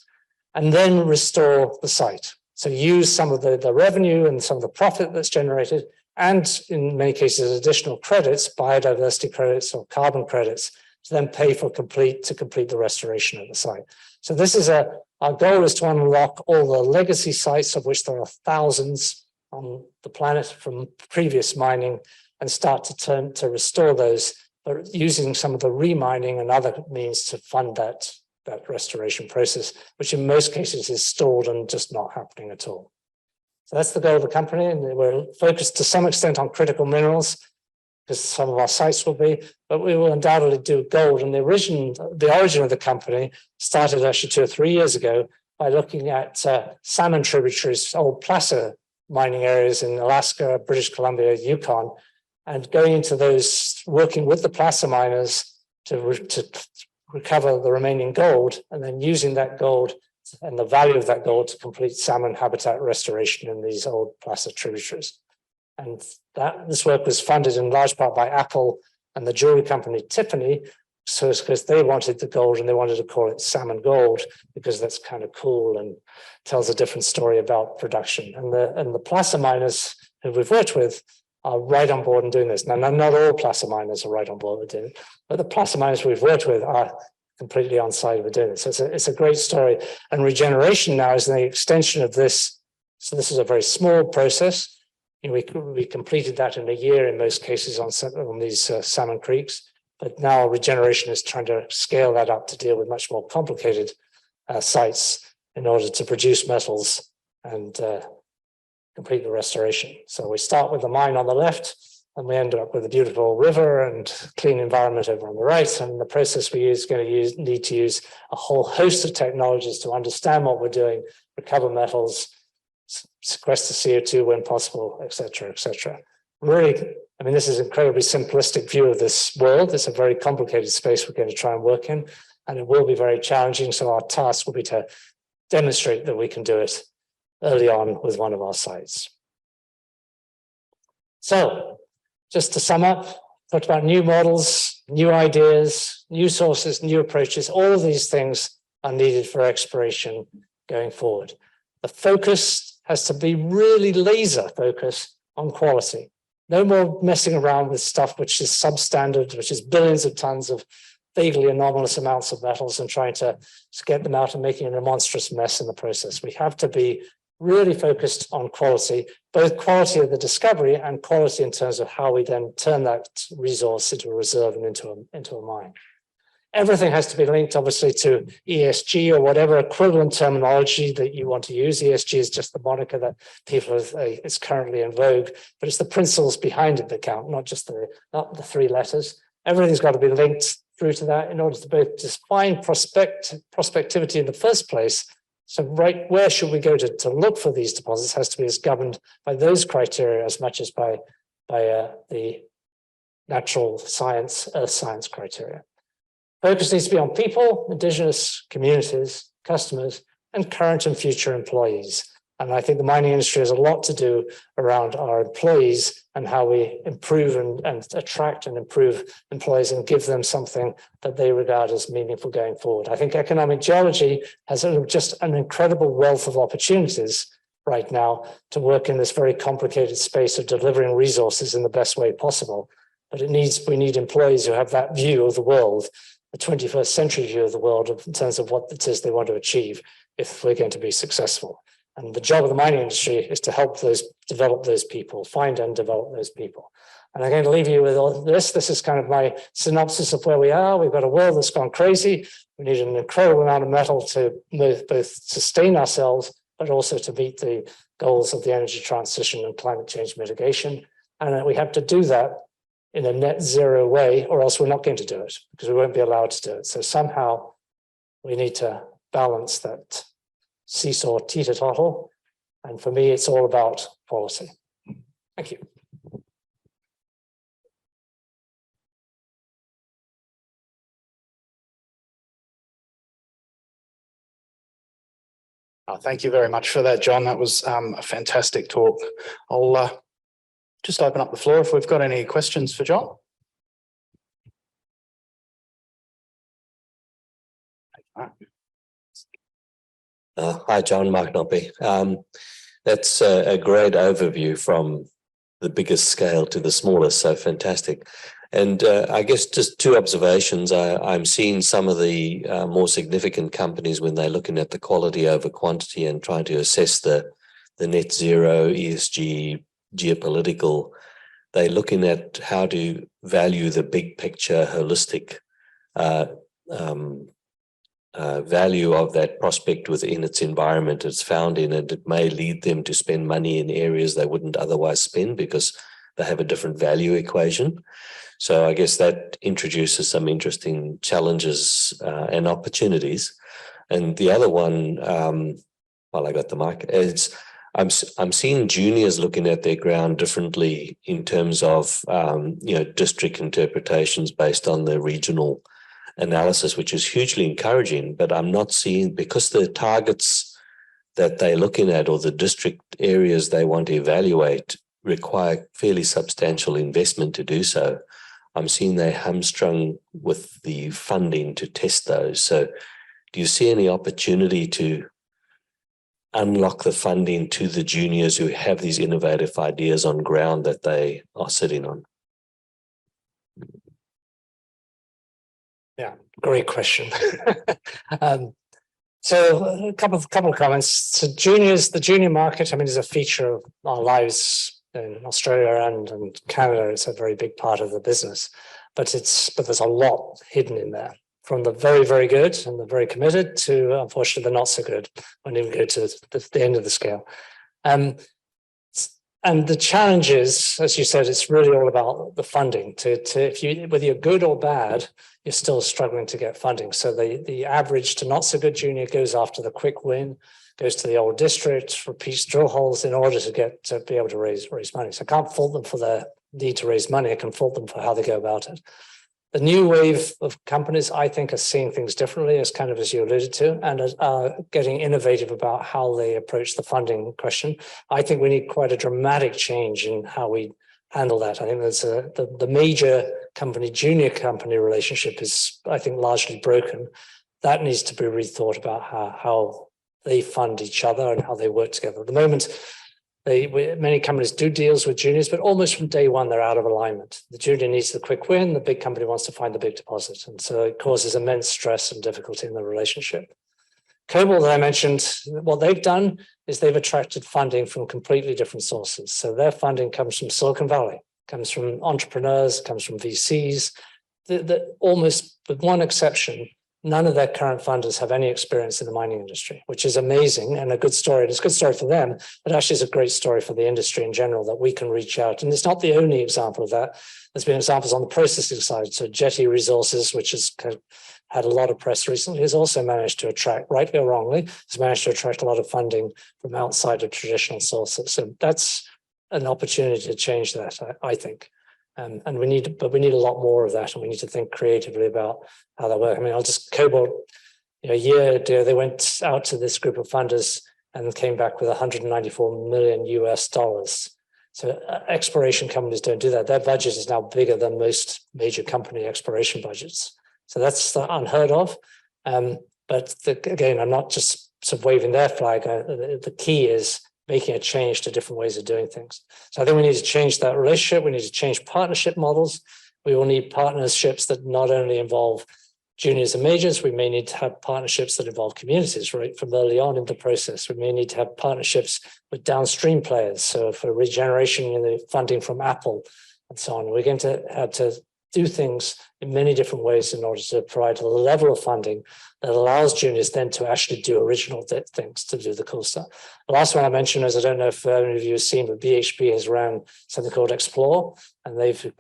And then restore the site. So use some of the revenue and some of the profit that's generated, and in many cases, additional credits, biodiversity credits or carbon credits, to then pay for complete the restoration of the site. So this is our goal is to unlock all the legacy sites, of which there are thousands on the planet from previous mining, and start to restore those, but using some of the remining and other means to fund that restoration process, which in most cases is stalled and just not happening at all. So that's the goal of the company, and we're focused to some extent on critical minerals, because some of our sites will be, but we will undoubtedly do gold. And the origin of the company started actually 2 or 3 years ago by looking at salmon tributaries, old placer mining areas in Alaska, British Columbia, Yukon, and going into those, working with the placer miners to recover the remaining gold, and then using that gold and the value of that gold to complete salmon habitat restoration in these old placer tributaries. And this work was funded in large part by Apple and the jewelry company Tiffany. So it's because they wanted the gold and they wanted to call it salmon gold because that's kind of cool and tells a different story about production. And the placer miners who we've worked with are right on board in doing this. Now, not all placer miners are right on board with doing it, but the placer miners we've worked with are completely on side with doing it. So it's a great story. And Regeneration now is the extension of this. So this is a very small process. We completed that in a year in most cases on these salmon creeks. But now Regeneration is trying to scale that up to deal with much more complicated sites in order to produce metals and complete the restoration. So we start with the mine on the left, and we end up with a beautiful river and clean environment over on the right. And the process we use is need to use a whole host of technologies to understand what we're doing, recover metals, sequester CO2 when possible, et cetera, et cetera. Really, I mean, this is an incredibly simplistic view of this world. It's a very complicated space we're going to try and work in, and it will be very challenging. So our task will be to demonstrate that we can do it early on with one of our sites. So just to sum up, talked about new models, new ideas, new sources, new approaches. All of these things are needed for exploration going forward. The focus has to be really laser focused on quality. No more messing around with stuff which is substandard, which is billions of tons of vaguely anomalous amounts of metals and trying to get them out and making a monstrous mess in the process. We have to be really focused on quality, both quality of the discovery and quality in terms of how we then turn that resource into a reserve and into a mine. Everything has to be linked, obviously, to ESG or whatever equivalent terminology that you want to use. ESG is just the moniker that people is currently in vogue, but it's the principles behind it that count, not the 3 letters. Everything's got to be linked through to that in order to both define prospectivity in the first place. So right, where should we go to look for these deposits has to be as governed by those criteria as much as by the natural science, earth science criteria. Focus needs to be on people, indigenous communities, customers, and current and future employees. And I think the mining industry has a lot to do around our employees and how we improve and attract and improve employees and give them something that they regard as meaningful going forward. I think economic geology has just an incredible wealth of opportunities right now to work in this very complicated space of delivering resources in the best way possible. But we need employees who have that view of the world, the 21st century view of the world in terms of what it is they want to achieve if we're going to be successful. And the job of the mining industry is to help develop those people, find and develop those people. And I'm going to leave you with all this. This is kind of my synopsis of where we are. We've got a world that's gone crazy. We need an incredible amount of metal to both sustain ourselves, but also to meet the goals of the energy transition and climate change mitigation. And we have to do that in a net zero way, or else we're not going to do it because we won't be allowed to do it. So somehow we need to balance that seesaw teeter-totter. And for me, it's all about policy. Thank you. Thank you very much for that, John. That was a fantastic talk. I'll just open up the floor if we've got any questions for John. Hi, John, Mark Noppy. That's a great overview from the biggest scale to the smallest, so fantastic. And I guess just two observations. I'm seeing some of the more significant companies when they're looking at the quality over quantity and trying to assess the net zero, ESG, geopolitical, they're looking at how to value the big picture, holistic value of that prospect within its environment it's found in, and it may lead them to spend money in areas they wouldn't otherwise spend because they have a different value equation. So I guess that introduces some interesting challenges and opportunities. And the other one, while I got the mic, is I'm seeing juniors looking at their ground differently in terms of district interpretations based on the regional analysis, which is hugely encouraging. But I'm not seeing, because the targets that they're looking at or the district areas they want to evaluate require fairly substantial investment to do so. I'm seeing they hamstrung with the funding to test those. So do you see any opportunity to unlock the funding to the juniors who have these innovative ideas on ground that they are sitting on? Yeah, great question. So a couple of comments. So juniors, the junior market, I mean, is a feature of our lives in Australia and Canada. It's a very big part of the business, but there's a lot hidden in there, from the very, very good and the very committed to, unfortunately, the not so good when you go to the end of the scale. And the challenge is, as you said, it's really all about the funding. Whether you're good or bad, you're still struggling to get funding. So the average to not so good junior goes after the quick win, goes to the old district, repeats drill holes in order to be able to raise money. So I can't fault them for their need to raise money. I can fault them for how they go about it. The new wave of companies, I think, are seeing things differently, as you alluded to, and are getting innovative about how they approach the funding question. I think we need quite a dramatic change in how we handle that. I think there's the major company, junior company relationship is, I think, largely broken. That needs to be rethought about how they fund each other and how they work together. At the moment, many companies do deals with juniors, but almost from day one, they're out of alignment. The junior needs the quick win, the big company wants to find the big deposit. And so it causes immense stress and difficulty in the relationship. KoBold, that I mentioned, what they've done is they've attracted funding from completely different sources. So their funding comes from Silicon Valley, comes from entrepreneurs, comes from VCs. Almost with one exception, none of their current funders have any experience in the mining industry, which is amazing and a good story. It's a good story for them, but actually it's a great story for the industry in general that we can reach out. And it's not the only example of that. There's been examples on the processing side. So Jetty Resources, which has had a lot of press recently, has also managed to attract, rightly or wrongly, has managed to attract a lot of funding from outside of traditional sources. So that's an opportunity to change that, I think. And we need a lot more of that, and we need to think creatively about how that works. I mean, KoBold, a year ago, they went out to this group of funders and came back with $194 million US. So exploration companies don't do that. Their budget is now bigger than most major company exploration budgets. So that's unheard of. But again, I'm not just sort of waving their flag. The key is making a change to different ways of doing things. So I think we need to change that relationship. We need to change partnership models. We will need partnerships that not only involve juniors and majors. We may need to have partnerships that involve communities right from early on in the process. We may need to have partnerships with downstream players. So for regeneration, funding from Apple and so on, we're going to have to do things in many different ways in order to provide a level of funding that allows juniors then to actually do original things, to do the cool stuff. The last one I mentioned is, I don't know if any of you have seen, but BHP has run something called Explore, and they've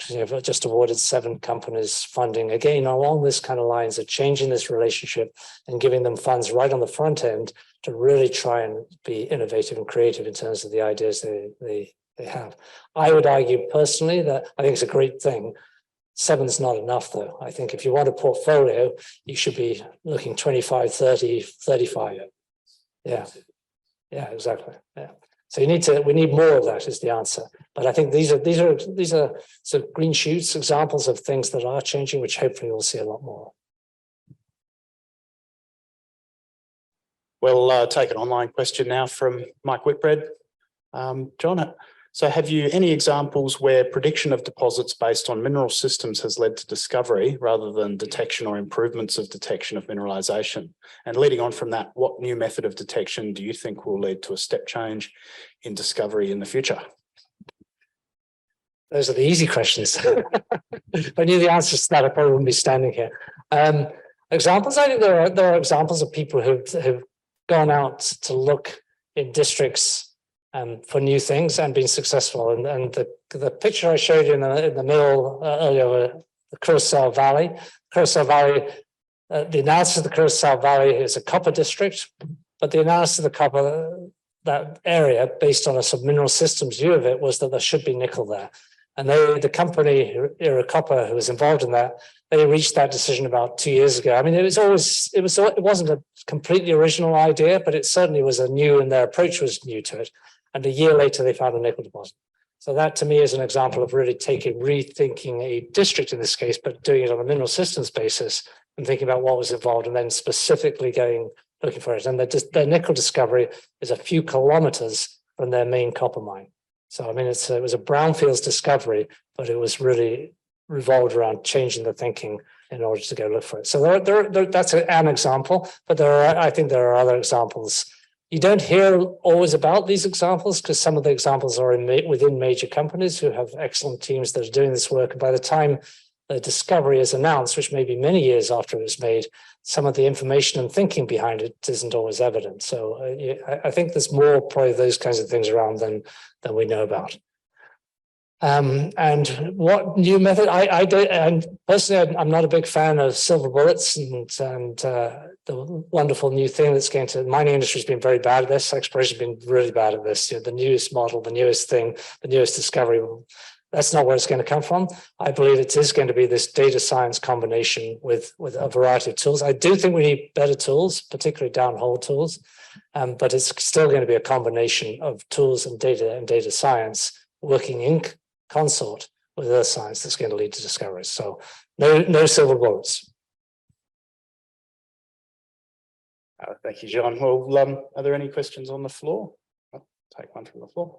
just awarded 7 companies funding, again, along this kind of lines of changing this relationship and giving them funds right on the front end to really try and be innovative and creative in terms of the ideas they have. I would argue personally that I think it's a great thing. 7's not enough, though. I think if you want a portfolio, you should be looking 25, 30, 35. Yeah, exactly. Yeah. So we need more of that is the answer. But I think these are sort of green shoots, examples of things that are changing, which hopefully we'll see a lot more. We'll take an online question now from Mike Whitbread. John, so have you any examples where prediction of deposits based on mineral systems has led to discovery rather than detection or improvements of detection of mineralization? And leading on from that, what new method of detection do you think will lead to a step change in discovery in the future? Those are the easy questions. If I knew the answers to that, I probably wouldn't be standing here. Examples, I think there are examples of people who've gone out to look in districts for new things and been successful. And the picture I showed you in the middle earlier, the Curacao Valley. Curacao Valley, the analysis of the Curacao Valley is a copper district, but the analysis of the copper, that area, based on a sort of mineral systems view of it, was that there should be nickel there. And the company, Era Copper, who was involved in that, they reached that decision about 2 years ago. I mean, it wasn't a completely original idea, but it certainly was and their approach was new to it. And a year later, they found a nickel deposit. So that, to me, is an example of really rethinking a district in this case, but doing it on a mineral systems basis and thinking about what was involved, and then specifically looking for it. And their nickel discovery is a few kilometers from their main copper mine. So, I mean, it was a brownfields discovery, but it was really revolved around changing the thinking in order to go look for it. So that's an example, but I think there are other examples. You don't hear always about these examples because some of the examples are within major companies who have excellent teams that are doing this work. And by the time the discovery is announced, which may be many years after it was made, some of the information and thinking behind it isn't always evident. So I think there's more probably those kinds of things around than we know about. And what new method? And personally, I'm not a big fan of silver bullets and the wonderful new thing that's going to. Mining industry has been very bad at this. Exploration has been really bad at this. The newest model, the newest thing, the newest discovery. That's not where it's going to come from. I believe it is going to be this data science combination with a variety of tools. I do think we need better tools, particularly downhole tools, but it's still going to be a combination of tools and data science working in consort with earth science that's going to lead to discoveries. So no silver bullets. Thank you, John. Well, are there any questions on the floor? I'll take one from the floor.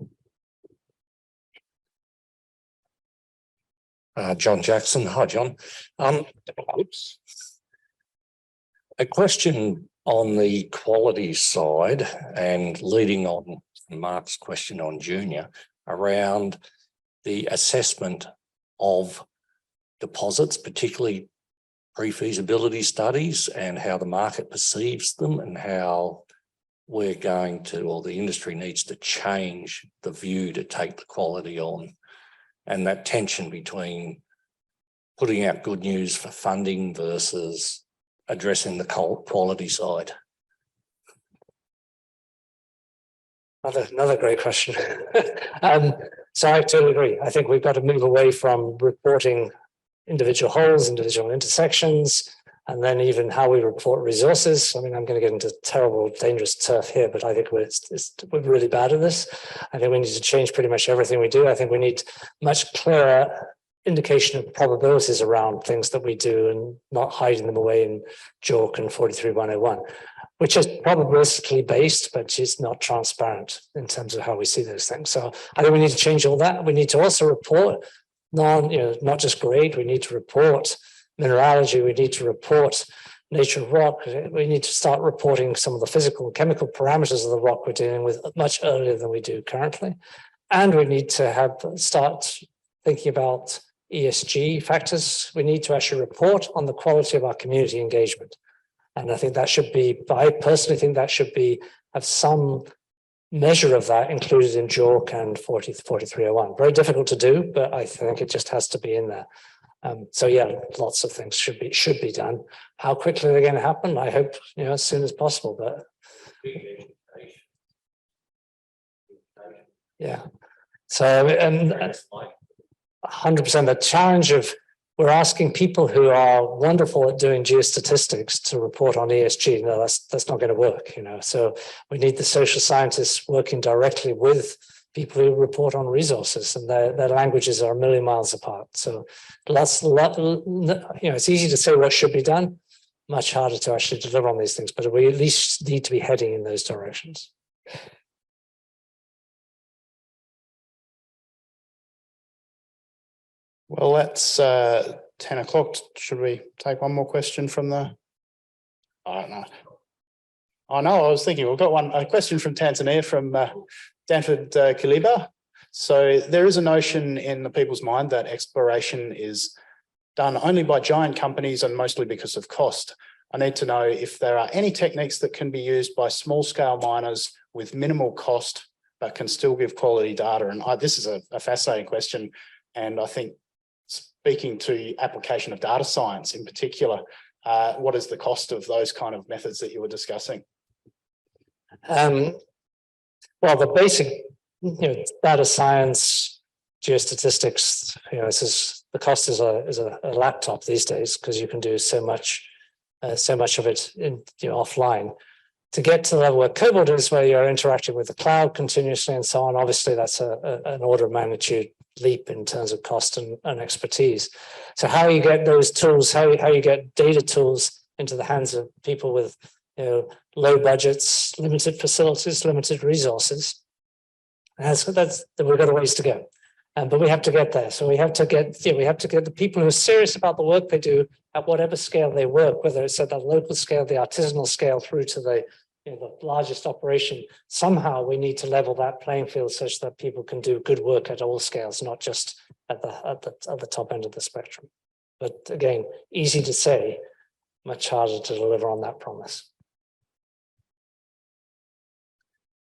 John Jackson. Hi, John. Oops. A question on the quality side and leading on Mark's question on junior around the assessment of deposits, particularly pre-feasibility studies, and how the market perceives them and how we're going to, or the industry needs to change the view to take the quality on, and that tension between putting out good news for funding versus addressing the quality side. Another great question. So I totally agree. I think we've got to move away from reporting individual holes, individual intersections, and then even how we report resources. I mean, I'm going to get into terrible, dangerous turf here, but I think we're really bad at this. I think we need to change pretty much everything we do. I think we need much clearer indication of probabilities around things that we do and not hiding them away in JORC and 43101, which is probabilistically based, but it's not transparent in terms of how we see those things. So I think we need to change all that. We need to also report not just grade. We need to report mineralogy, we need to report nature of rock. We need to start reporting some of the physical and chemical parameters of the rock we're dealing with much earlier than we do currently. And we need to start thinking about ESG factors. We need to actually report on the quality of our community engagement. And I think that should be, I personally think that should have some measure of that included in JORC and 4301. Very difficult to do, but I think it just has to be in there. So yeah, lots of things should be done. How quickly they're going to happen, I hope as soon as possible. But yeah, so and 100% the challenge of we're asking people who are wonderful at doing geostatistics to report on ESG. No, that's not going to work. So we need the social scientists working directly with people who report on resources, and their languages are a million miles apart. So it's easy to say what should be done, much harder to actually deliver on these things, but we at least need to be heading in those directions. Well, that's 10 o'clock. Should we take one more question from the? I don't know. I know. I was thinking we've got a question from Tanzania from Danford Kaliba. So there is a notion in the people's mind that exploration is done only by giant companies and mostly because of cost. I need to know if there are any techniques that can be used by small scale miners with minimal cost, but can still give quality data. And this is a fascinating question. And I think speaking to application of data science in particular, what is the cost of those kind of methods that you were discussing? Well, the basic, data science, geostatistics, the cost is a laptop these days because you can do so much of it offline. To get to the level where KoBold is, where you're interacting with the cloud continuously and so on, obviously that's an order of magnitude leap in terms of cost and expertise. So how you get those tools, how you get data tools into the hands of people with low budgets, limited facilities, limited resources, we've got a ways to go. But we have to get there. So we have to get the people who are serious about the work they do at whatever scale they work, whether it's at the local scale, the artisanal scale, through to the largest operation. Somehow we need to level that playing field such that people can do good work at all scales, not just at the top end of the spectrum. But again, easy to say, much harder to deliver on that promise.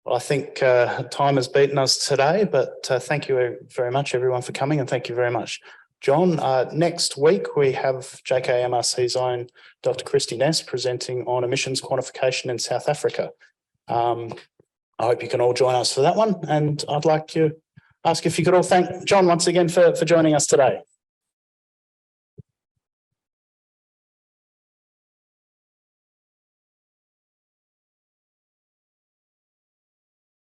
Well, I think time has beaten us today, but thank you very much, everyone, for coming, and thank you very much, John. Next week, we have JKMRC's own Dr. Christy Ness presenting on emissions quantification in South Africa. I hope you can all join us for that one, and I'd like to ask if you could all thank John once again for joining us today.